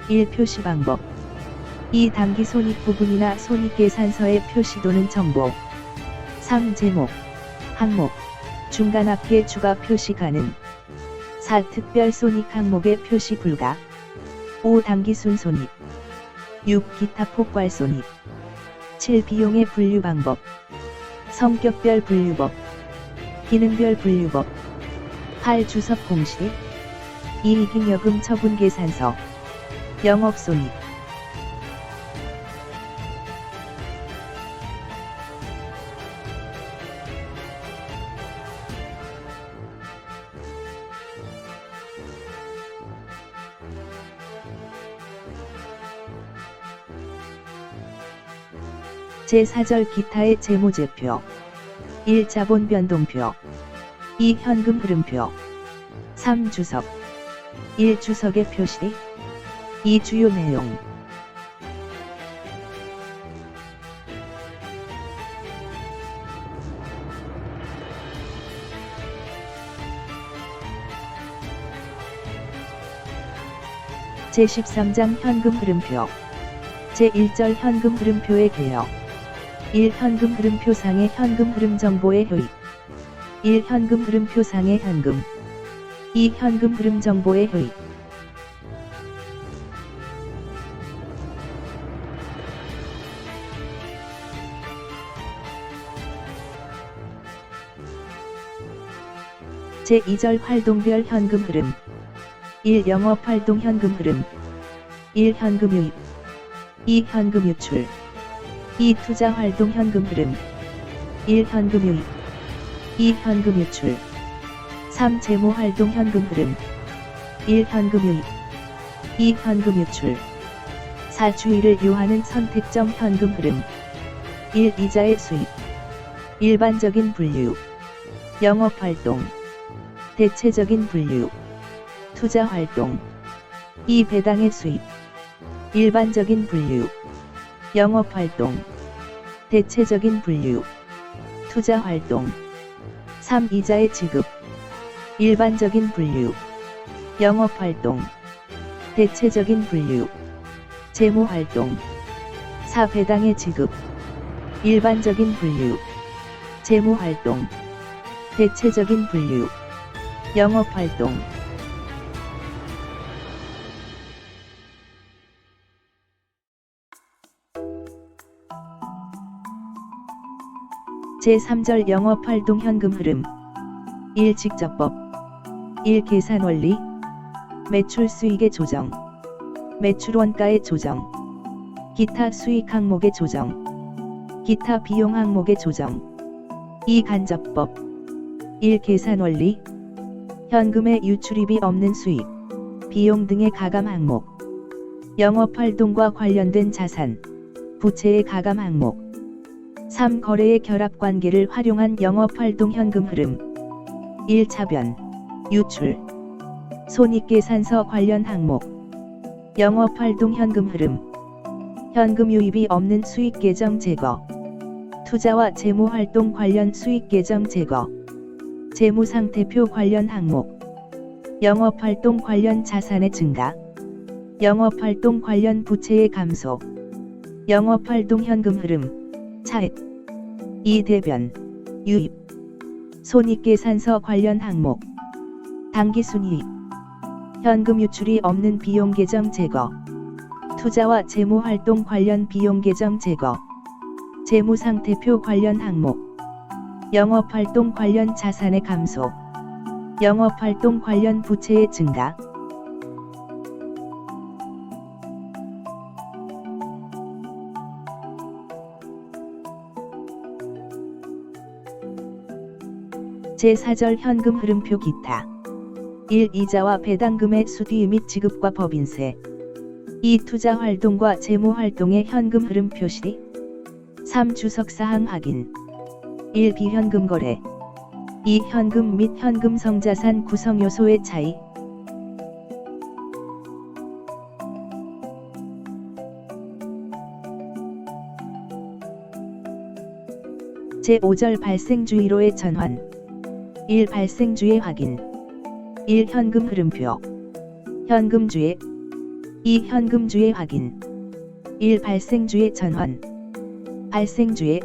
1. 표시 방법. 2. 단기 손익 부분이나 손익계산서의 표시 또는 정보. 3. 제목, 항목, 중간 합계 추가 표시 가능. 4. 특별 손익 항목의 표시 불가. 5. 단기 순손익. 6. 기타 폭괄손익. 7. 비용의 분류 방법. 성격별 분류법. 기능별 분류법. 8. 주석 공식. 이익잉여금 처분 계산서. 영업손익. 제4절 기타의 재무제표. 1. 자본 변동표. 2. 현금 흐름표. 3. 주석. 1. 주석의 표시. 2. 주요 내용. 제13장 현금 흐름표. 제1절 현금 흐름표의 개요. 1. 현금 흐름표상의 현금 흐름 정보의 효익. 1. 현금 흐름표상의 현금. 2. 현금 흐름 정보의 효익. 제2절 활동별 현금 흐름. 1. 영업활동 현금 흐름. 1. 현금 유입. 2. 현금 유출. 2. 투자활동 현금 흐름. 1. 현금 유입. 2. 현금 유출. 3. 재무활동 현금 흐름. 1. 현금 유입. 2. 현금 유출. 4. 주의를 요하는 선택점 현금 흐름. 1. 이자의 수입. 일반적인 분류. 영업활동. 대체적인 분류. 투자활동. 2. 배당의 수입. 일반적인 분류. 영업활동. 대체적인 분류. 투자활동. 3. 이자의 지급. 일반적인 분류. 영업활동. 대체적인 분류. 재무활동. 4. 배당의 지급. 일반적인 분류. 재무활동. 대체적인 분류. 영업활동. 제3절 영업활동 현금 흐름. 1. 직접법. 1. 계산원리. 매출 수익의 조정. 매출 원가의 조정. 기타 수익 항목의 조정. 기타 비용 항목의 조정. 2. 간접법. 1. 계산원리. 현금의 유출입이 없는 수익, 비용 등의 가감 항목. 영업활동과 관련된 자산, 부채의 가감 항목. 3. 거래의 결합관계를 활용한 영업활동 현금 흐름. 1. 차변, 유출, 손익계산서 관련 항목. 영업활동 현금 흐름. 현금 유입이 없는 수익 계정 제거. 투자와 재무활동 관련 수익 계정 제거. 재무상태표 관련 항목. 영업활동 관련 자산의 증가. 영업활동 관련 부채의 감소. 영업활동 현금 흐름. 차액. 2. 대변, 유입, 손익계산서 관련 항목. 당기순이익. 현금 유출이 없는 비용 계정 제거. 투자와 재무활동 관련 비용 계정 제거. 재무상태표 관련 항목. 영업활동 관련 자산의 감소. 영업활동 관련 부채의 증가. 제4절 현금 흐름표 기타. 1. 이자와 배당금의 수취 및 지급과 법인세. 2. 투자활동과 재무활동의 현금 흐름 표시. 3. 주석사항 확인. 1. 비현금 거래. 2. 현금 및 현금성 자산 구성 요소의 차이. 제5절 발생주의로의 전환. 1. 발생주의 확인. 1. 현금 흐름표. 현금주의. 2. 현금주의 확인. 1. 발생주의 전환. 발생주의.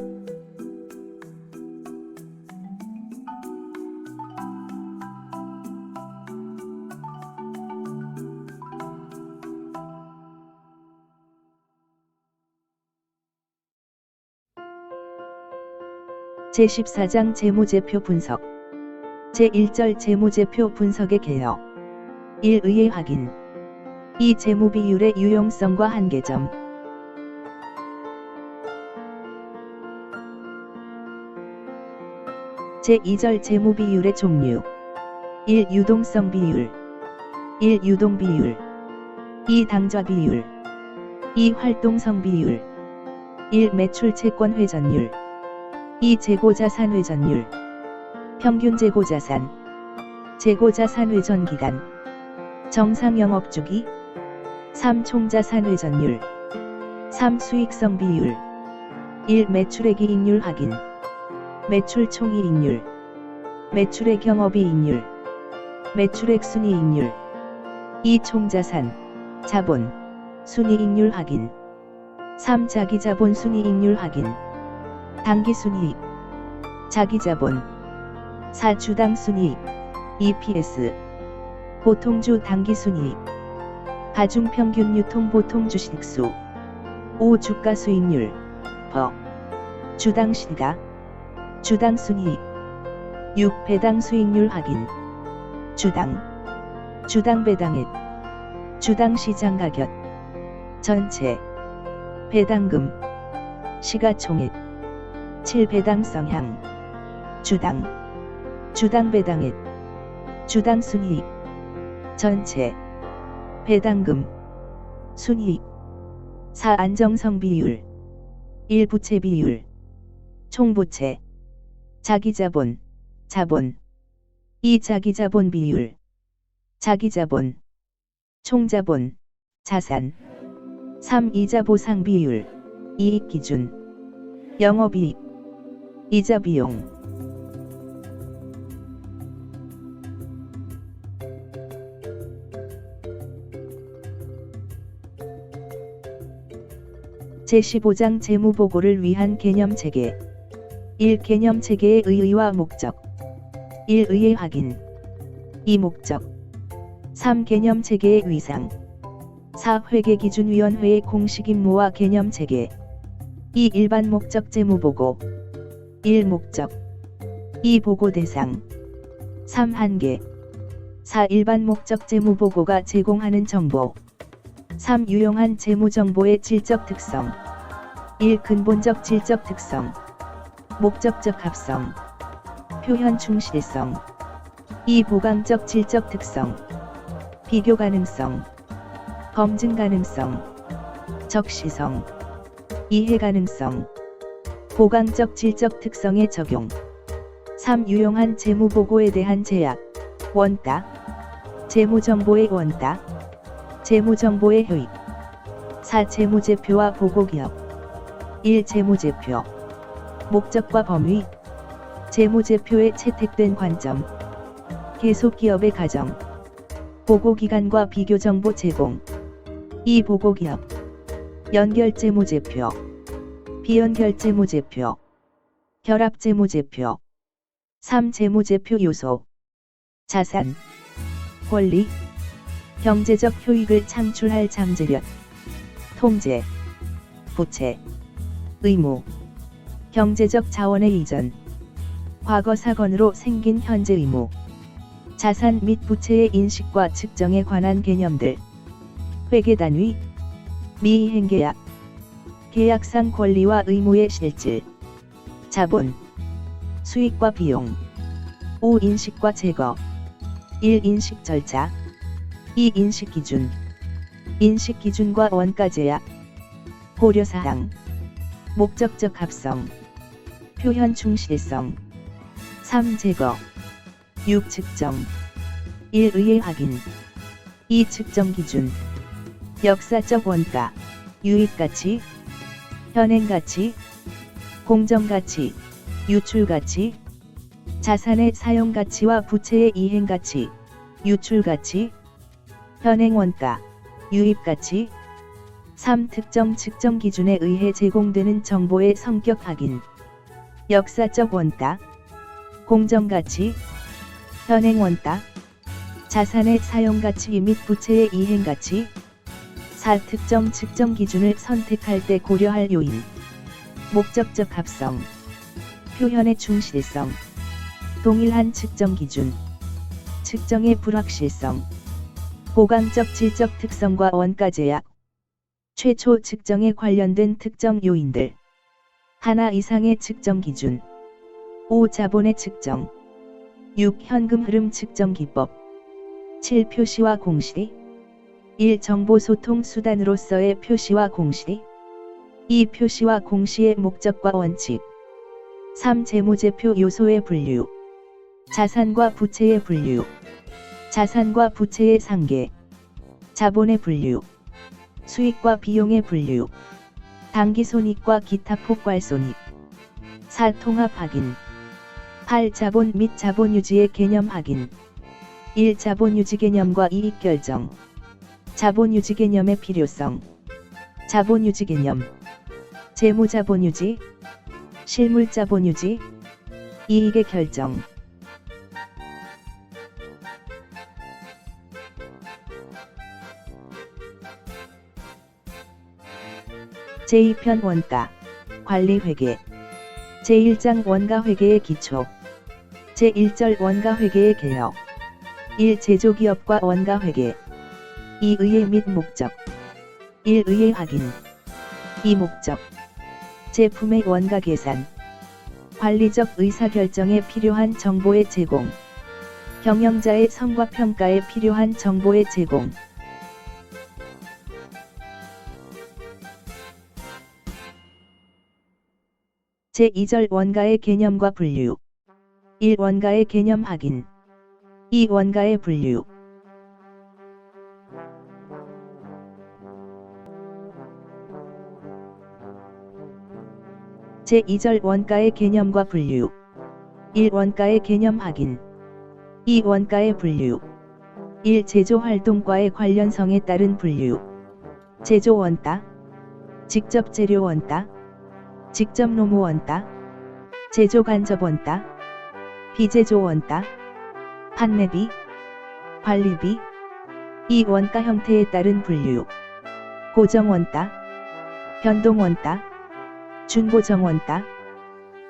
제14장 재무제표 분석. 제1절 재무제표 분석의 개요. 1. 의의 확인. 2. 재무비율의 유용성과 한계점. 제2절 재무비율의 종류. 1. 유동성 비율. 1. 유동 비율. 2. 당좌 비율. 2. 활동성 비율. 1. 매출 채권 회전율. 2. 재고자산 회전율. 평균 재고자산. 재고자산 회전 기간. 정상 영업주기. 3. 총자산 회전율. 3. 수익성 비율. 1. 매출액 이익률 확인. 매출 총이익률. 매출액 영업이익률. 매출액 순이익률. 2. 총자산. 자본. 순이익률 확인. 3. 자기자본 순이익률 확인. 당기순이익. 자기자본. 4. 주당 순이익. EPS. 보통주 당기순이익. 가중평균 유통보통 주식수. 5. 주가수익률. per. 주당 시가. 주당 순이익. 6. 배당 수익률 확인. 주당. 주당 배당액. 주당 시장 가격. 전체. 배당금. 시가총액. 7. 배당 성향. 주당. 주당 배당액. 주당 순이익. 전체. 배당금. 순이익. 4. 안정성 비율. 1. 부채 비율. 총부채. 자기자본. 자본. 2. 자기자본 비율. 자기자본. 총자본. 자산. 3. 이자 보상 비율. 이익기준. 영업이익. 이자 비용. 제15장 재무보고를 위한 개념체계. 1. 개념체계의 의의와 목적. 1. 의의 확인. 2. 목적. 3. 개념체계의 위상. 4. 회계기준위원회의 공식 임무와 개념체계. 2. 일반 목적 재무보고. 1. 목적. 2. 보고 대상. 3. 한계. 4. 일반 목적 재무보고가 제공하는 정보. 3. 유용한 재무정보의 질적 특성. 1. 근본적 질적 특성. 목적적 합성. 표현 충실성. 2. 보강적 질적 특성. 비교 가능성. 검증 가능성. 적시성. 이해 가능성. 보강적 질적 특성의 적용. 3. 유용한 재무보고에 대한 제약. 원가. 재무정보의 원가. 재무정보의 효익. 4. 재무제표와 보고기업. 1. 재무제표. 목적과 범위. 재무제표에 채택된 관점. 계속기업의 가정. 보고기관과 비교정보 제공. 2. 보고기업. 연결재무제표. 비연결재무제표. 결합재무제표. 3. 재무제표 요소. 자산. 권리. 경제적 효익을 창출할 잠재력. 통제. 부채. 의무. 경제적 자원의 이전. 과거 사건으로 생긴 현재 의무. 자산 및 부채의 인식과 측정에 관한 개념들. 회계단위. 미이행계약. 계약상 권리와 의무의 실질. 자본. 수익과 비용. 5. 인식과 제거. 1. 인식 절차. 2. 인식 기준. 인식 기준과 원가 제약. 고려사항. 목적적 합성. 표현 충실성. 3. 제거. 6. 측정. 1. 의의 확인. 2. 측정 기준. 역사적 원가. 유입가치. 현행가치. 공정가치. 유출가치. 자산의 사용가치와 부채의 이행가치. 유출가치, 현행원가, 유입가치. 3. 특정 측정 기준에 의해 제공되는 정보의 성격 확인, 역사적 원가, 공정가치, 현행원가, 자산의 사용가치 및 부채의 이행가치. 4. 특정 측정 기준을 선택할 때 고려할 요인, 목적적 합성, 표현의 충실성, 동일한 측정 기준, 측정의 불확실성, 보강적 질적 특성과 원가 제약, 최초 측정에 관련된 특정 요인들, 하나 이상의 측정 기준. 5. 자본의 측정. 6. 현금 흐름 측정 기법. 7. 표시와 공시. 1. 정보 소통 수단으로서의 표시와 공시. 2. 표시와 공시의 목적과 원칙. 3. 재무제표 요소의 분류. 자산과 부채의 분류. 자산과 부채의 상계. 자본의 분류. 수익과 비용의 분류. 당기손익과 기타 폭발손익. 4. 통합 확인. 8. 자본 및 자본유지의 개념 확인. 1. 자본유지 개념과 이익 결정. 자본유지 개념의 필요성. 자본유지 개념. 재무자본유지, 실물자본유지, 이익의 결정. 제2편 원가, 관리회계. 제1장 원가회계의 기초. 제1절 원가회계의 개혁. 1. 제조기업과 원가회계. 2. 의예 및 목적. 1. 의예 확인. 2. 목적. 제품의 원가 계산. 관리적 의사결정에 필요한 정보의 제공. 경영자의 성과 평가에 필요한 정보의 제공. 제2절 원가의 개념과 분류. 1. 원가의 개념 확인. 2. 원가의 분류. 제2절 원가의 개념과 분류. 1. 원가의 개념 확인. 2. 원가의 분류. 1. 제조활동과의 관련성에 따른 분류. 제조원가, 직접 재료원가, 직접 노무원가, 제조간접원가, 비제조원가, 판매비, 관리비. 2. 원가 형태에 따른 분류. 고정원가, 변동원가, 준고정원가,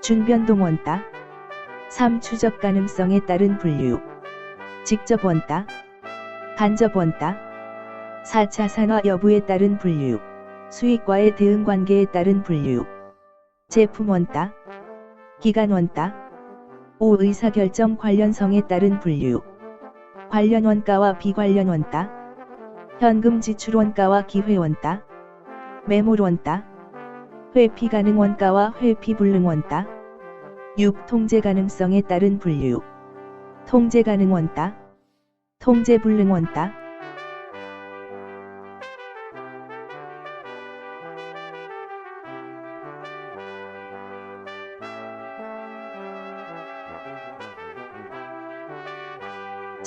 준변동원가. 3. 추적 가능성에 따른 분류. 직접원가, 간접원가. 4. 자산화 여부에 따른 분류. 수익과의 대응관계에 따른 분류. 제품원가, 기간원가. 5. 의사결정 관련성에 따른 분류. 관련원가와 비관련원가, 현금 지출원가와 기회원가, 매물원가, 회피가능원가와 회피불능원가. 6. 통제가능성에 따른 분류. 통제가능원가, 통제불능원가.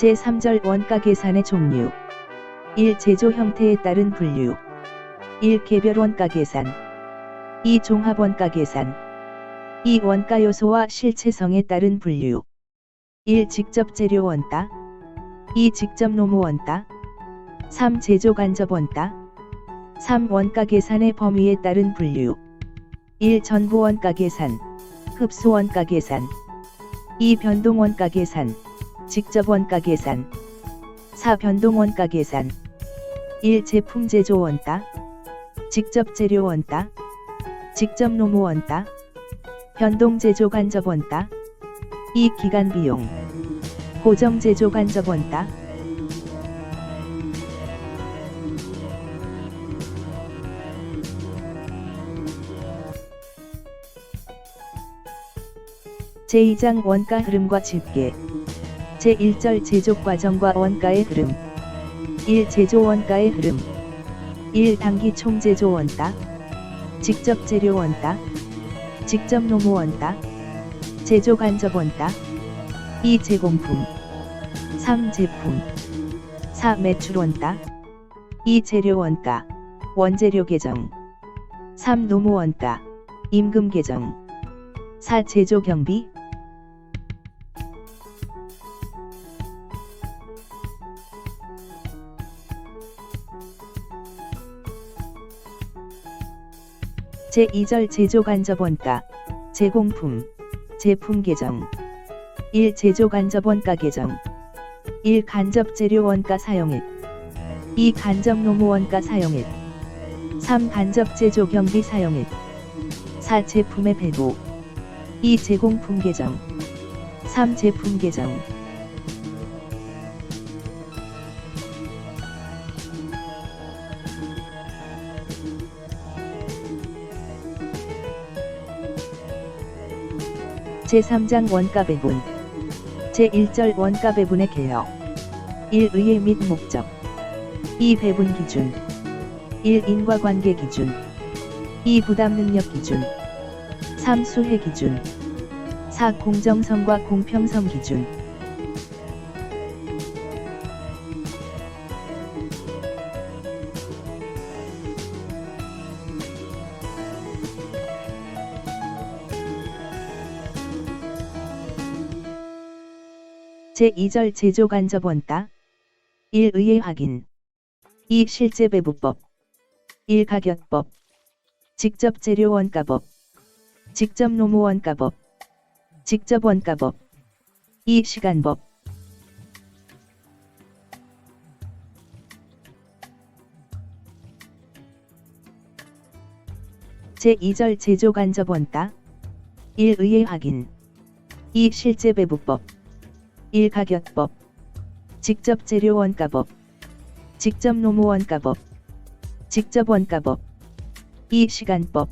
제3절 원가 계산의 종류. 1. 제조 형태에 따른 분류. 1. 개별 원가 계산. 2. 종합 원가 계산. 2. 원가 요소와 실체성에 따른 분류. 1. 직접 재료 원가. 2. 직접 노무 원가. 3. 제조 간접 원가. 3. 원가 계산의 범위에 따른 분류. 1. 전부 원가 계산, 흡수 원가 계산. 2. 변동 원가 계산, 직접 원가 계산. 4. 변동 원가 계산. 1. 제품 제조 원가, 직접 재료 원가, 직접 노무 원가, 변동 제조 간접 원가. 2. 기간 비용, 고정 제조 간접 원가. 제2장 원가 흐름과 집계. 제1절 제조 과정과 원가의 흐름. 1. 제조 원가의 흐름. 1. 단기 총제조 원가, 직접 재료 원가, 직접 노무 원가, 제조 간접 원가. 2. 제공품, 3. 제품 4. 매출 원가 2. 재료 원가 원재료 계정 3. 노무 원가 임금 계정 4. 제조 경비 제2절 제조 간접 원가 제공품 제품 계정 1. 제조 간접 원가 계정 1. 간접 재료 원가 사용액 2. 간접 노무 원가 사용액 3. 간접 제조 경비 사용액 4. 제품의 배부 2. 제공품 계정 3. 제품 계정 제3장 원가 배분 제1절 원가 배분의 개요 1. 의의 및 목적 2. 배분 기준 1. 인과관계 기준 2. 부담 능력 기준 3. 수혜 기준 4. 공정성과 공평성 기준 제2절 제조 간접 원가 1. 의의 확인 2. 실제 배부법 1. 가격법 직접 재료 원가법 직접 노무 원가법 직접 원가법 2. 시간법 제2절 제조 간접 원가 1. 의의 확인 2. 실제 배부법 1. 가격법 직접 재료 원가법 직접 노무 원가법 직접 원가법 2. 시간법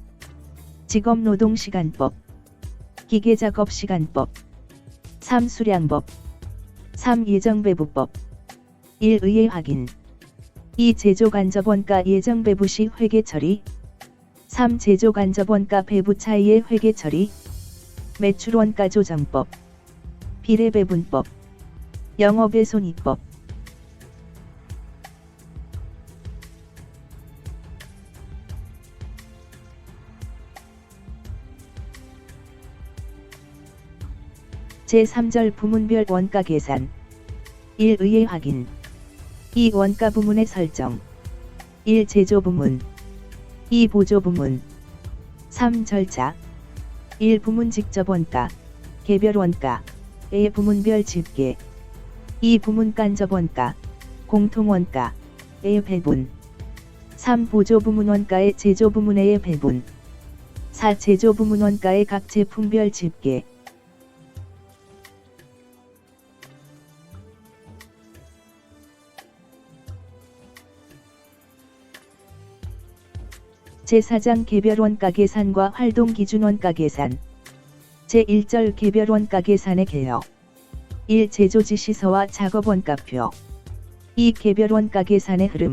직업노동시간법 기계작업시간법 3. 수량법 3. 예정배부법 1. 의의 확인 2. 제조간접원가 예정배부 시 회계처리 3. 제조간접원가 배부 차이의 회계처리 매출원가 조정법 비례배분법 영업의 손익법 제3절 부문별 원가 계산 1. 의의 확인 2. 원가 부문의 설정 1. 제조 부문 2. 보조 부문 3. 절차 1. 부문 직접 원가 개별 원가 A. 부문별 집계 2. 부문 간접 원가 공통 원가 A. 배분 3. 보조 부문 원가의 제조 부문 A의 배분 4. 제조 부문 원가의 각 제품별 집계 제4장 개별 원가 계산과 활동 기준 원가 계산 제1절 개별 원가 계산의 개요 1. 제조 지시서와 작업 원가표 2. 개별 원가 계산의 흐름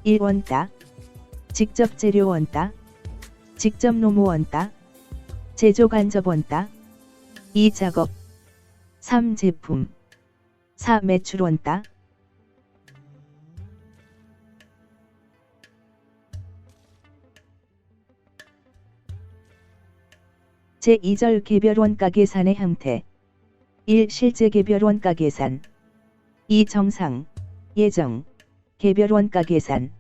1. 원가 직접 재료 원가 직접 노무 원가 제조 간접 원가 2. 작업 3. 제품 4. 매출 원가 제2절 개별 원가 계산의 형태 1. 실제 개별 원가 계산 2. 정상, 예정, 개별 원가 계산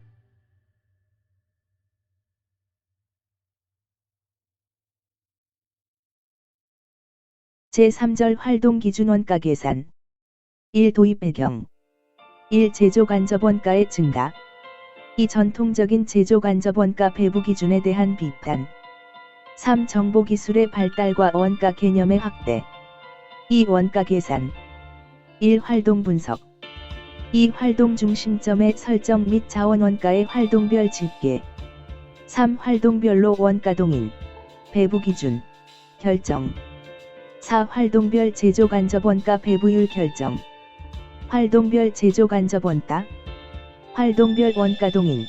제3절 활동 기준 원가 계산 1. 도입 배경 1. 제조 간접 원가의 증가 2. 전통적인 제조 간접 원가 배부 기준에 대한 비판 3. 정보기술의 발달과 원가 개념의 확대 2. 원가 계산 1. 활동 분석 2. 활동 중심점의 설정 및 자원 원가의 활동별 집계 3. 활동별로 원가 동인, 배부 기준, 결정 4. 활동별 제조 간접 원가 배부율 결정 활동별 제조 간접 원가 활동별 원가 동인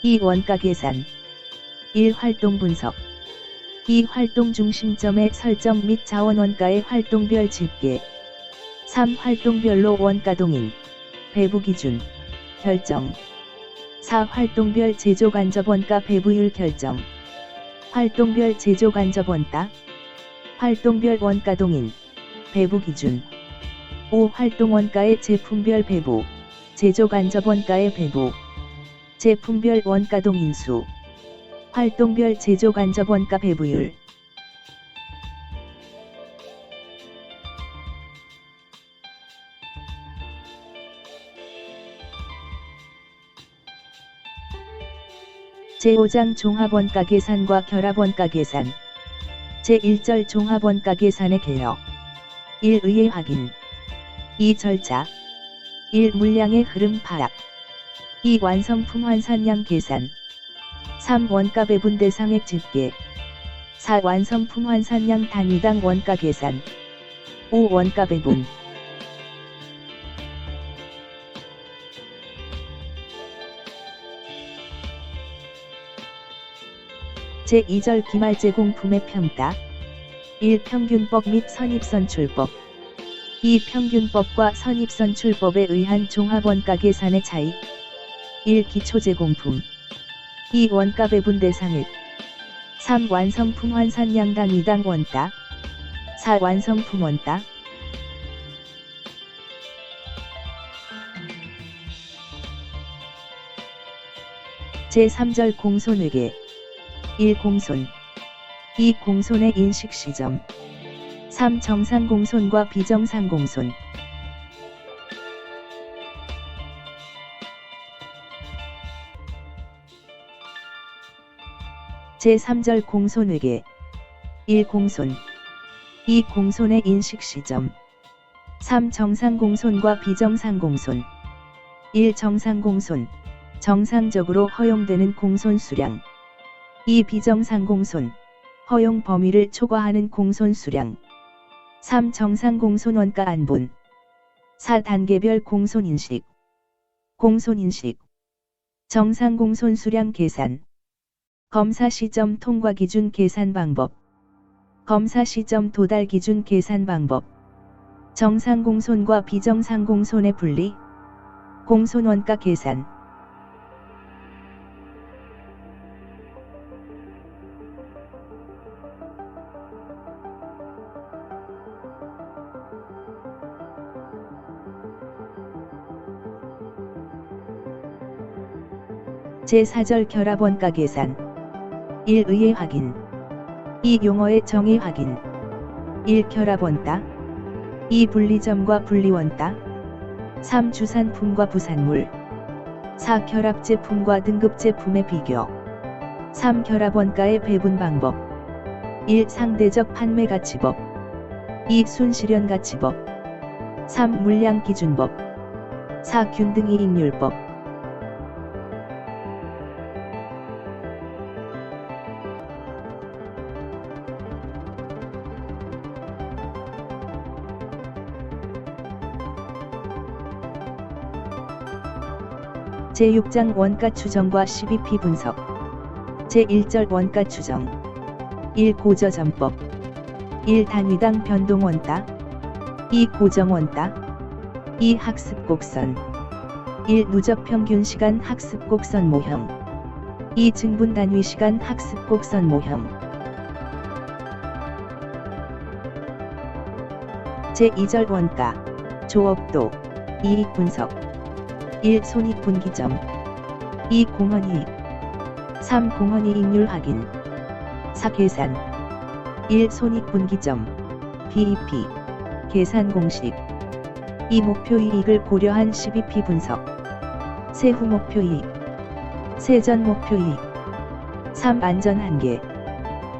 2. 원가 계산 1. 활동 분석. 2. 활동 중심점의 설정 및 자원 원가의 활동별 집계. 3. 활동별로 원가 동인, 배부 기준, 결정. 4. 활동별 제조 간접 원가 배부율 결정. 활동별 제조 간접 원가. 활동별 원가 동인, 배부 기준. 5. 활동 원가의 제품별 배부, 제조 간접 원가의 배부. 제품별 원가 동인수. 활동별 제조 간접 원가 배부율. 제5장 종합원가 계산과 결합원가 계산. 제1절 종합원가 계산의 개요. 1. 의의 확인. 2. 절차. 1. 물량의 흐름 파악. 2. 완성품 환산량 계산. 3. 원가 배분 대상액 집계. 4. 완성품 환산량 단위당 원가 계산. 5. 원가 배분. 제2절 기말 제공품의 평가. 1. 평균법 및 선입선출법. 2. 평균법과 선입선출법에 의한 종합원가 계산의 차이. 1. 기초제공품. 2. 원가 배분 대상액. 3. 완성품 환산량 단위당 원가. 4. 완성품 원가. 제3절 공손회계. 1. 공손. 2. 공손의 인식 시점. 3. 정상 공손과 비정상 공손. 제3절 공손회계. 1. 공손. 2. 공손의 인식 시점. 3. 정상 공손과 비정상 공손. 1. 정상 공손. 정상적으로 허용되는 공손 수량. 2. 비정상 공손. 허용 범위를 초과하는 공손 수량. 3. 정상 공손 원가 안분. 4. 단계별 공손 인식. 공손 인식. 정상 공손 수량 계산. 검사 시점 통과 기준 계산 방법. 검사 시점 도달 기준 계산 방법. 정상 공손과 비정상 공손의 분리. 공손 원가 계산. 제4절 결합원가 계산. 1. 의의 확인. 2. 용어의 정의 확인. 1. 결합원가. 2. 분리점과 분리원가. 3. 주산품과 부산물. 4. 결합제품과 등급제품의 비교. 3. 결합원가의 배분 방법. 1. 상대적 판매가치법. 2. 순실현가치법. 3. 물량기준법. 4. 균등이익률법. 제6장 원가 추정과 12P 분석. 제1절 원가 추정. 1. 고저점법. 1. 단위당 변동 원가. 2. 고정 원가. 2. 학습 곡선. 1. 누적 평균 시간 학습 곡선 모형. 2. 증분 단위 시간 학습 곡선 모형. 제2절 원가, 조업도, 이익 분석. 1. 손익분기점. 2. 공헌이익. 3. 공헌이익률 확인. 4. 계산. 1. 손익분기점, BEP, 계산 공식. 2. 목표이익을 고려한 12P 분석. 세후 목표이익. 세전 목표이익. 3. 안전한계.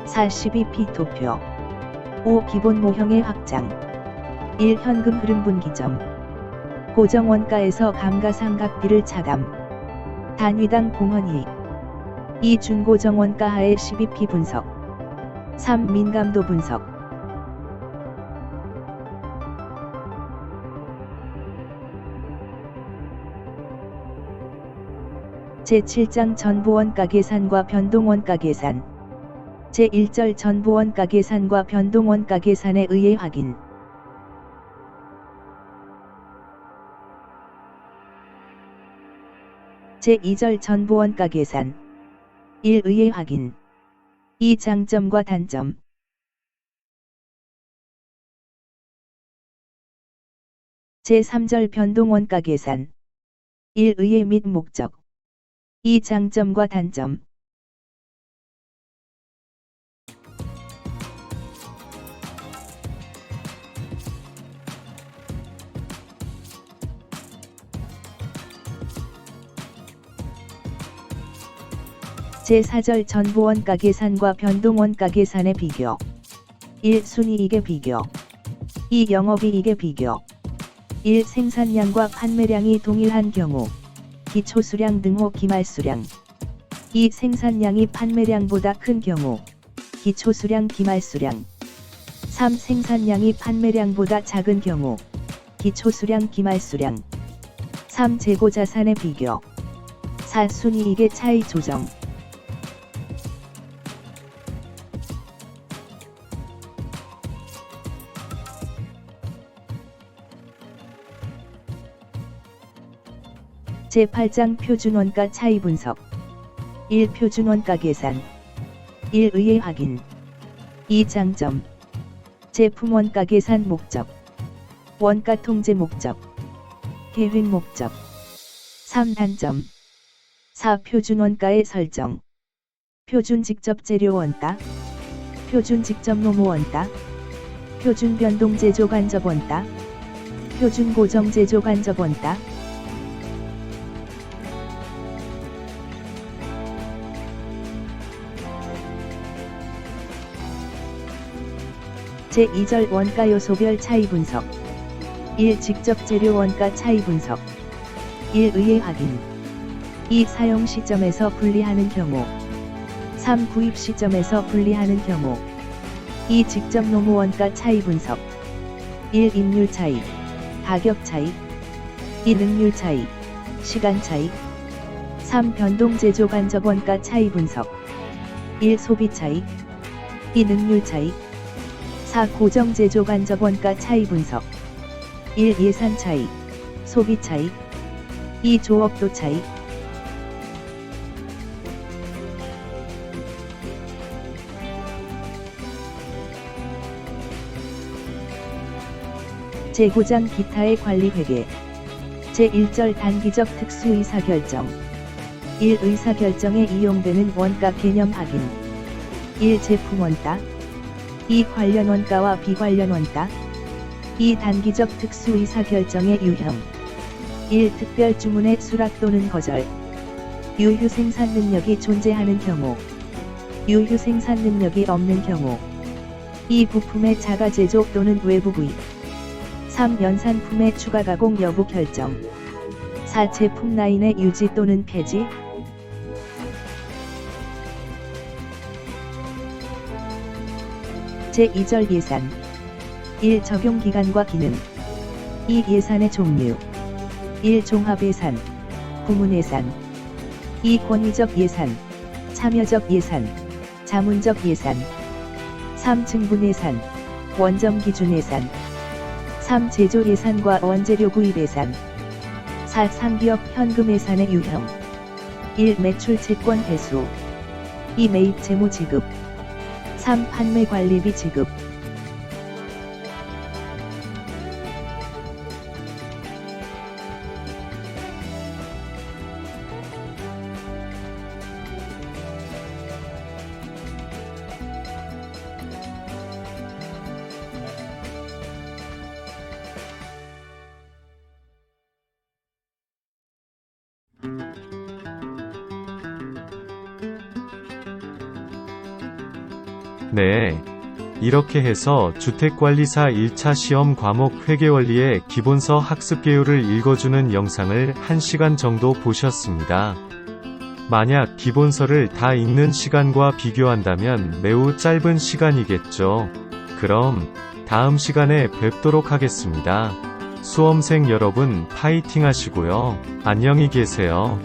4. 12P 도표. 5. 기본 모형의 확장. 1. 현금 흐름 분기점. 고정원가에서 감가상각비를 차감. 단위당 공헌이익. 2. 준고정원가 하의 12P 분석. 3. 민감도 분석. 제7장 전부원가 계산과 변동원가 계산. 제1절 전부원가 계산과 변동원가 계산에 의해 확인. 제2절 전부원가 계산 1. 의해 확인. 2. 장점과 단점. 제3절 변동원가 계산 1. 의해 및 목적. 2. 장점과 단점. 제4절 전부원가 계산과 변동원가 계산의 비교. 1. 순이익의 비교. 2. 영업이익의 비교. 1. 생산량과 판매량이 동일한 경우 기초수량 등호 기말수량. 2. 생산량이 판매량보다 큰 경우 기초수량 기말수량. 3. 생산량이 판매량보다 작은 경우 기초수량 기말수량. 3. 재고자산의 비교. 4. 순이익의 차이 조정. 제8장 표준원가 차이 분석. 1. 표준원가 계산 1. 의해 확인. 2. 장점. 제품원가 계산 목적. 원가 통제 목적. 계획 목적. 3. 단점. 4. 표준원가의 설정. 표준 직접 재료 원가. 표준 직접 노무 원가. 표준 변동 제조 간접 원가. 표준 고정 제조 간접 원가. 제2절 원가 요소별 차이 분석. 1. 직접 재료 원가 차이 분석. 1. 의해 확인. 2. 사용 시점에서 분리하는 경우. 3. 구입 시점에서 분리하는 경우. 2. 직접 노무 원가 차이 분석. 1. 임률 차이, 가격 차이. 2. 능률 차이, 시간 차이. 3. 변동 제조 간접 원가 차이 분석. 1. 소비 차이. 2. 능률 차이. 4. 고정 제조 간접 원가 차이 분석. 1. 예산 차이, 소비 차이. 2. 조업도 차이. 재고장 기타의 관리 회계. 제1절 단기적 특수 의사결정. 1. 의사결정에 이용되는 원가 개념 확인. 1. 제품 원가. 2. 관련 원가와 비관련 원가. 2. 단기적 특수 의사결정의 유형. 1. 특별 주문의 수락 또는 거절. 유효 생산 능력이 존재하는 경우. 유효 생산 능력이 없는 경우. 2. 부품의 자가 제조 또는 외부 구입. 3. 연산품의 추가 가공 여부 결정. 4. 제품 라인의 유지 또는 폐지. 제2절 예산. 1. 적용 기간과 기능. 2. 예산의 종류. 1. 종합예산, 부문예산. 2. 권위적 예산, 참여적 예산, 자문적 예산. 3. 증분예산, 원점 기준 예산. 3. 제조 예산과 원재료 구입 예산. 4. 상기업 현금 예산의 유형. 1. 매출 채권 회수. 2. 매입 재무 지급. 3. 판매 관리비 지급. 네. 이렇게 해서 주택관리사 1차 시험 과목 회계원리의 기본서 학습 개요를 읽어주는 영상을 1시간 정도 보셨습니다. 만약 기본서를 다 읽는 시간과 비교한다면 매우 짧은 시간이겠죠. 그럼 다음 시간에 뵙도록 하겠습니다. 수험생 여러분 파이팅 하시고요. 안녕히 계세요.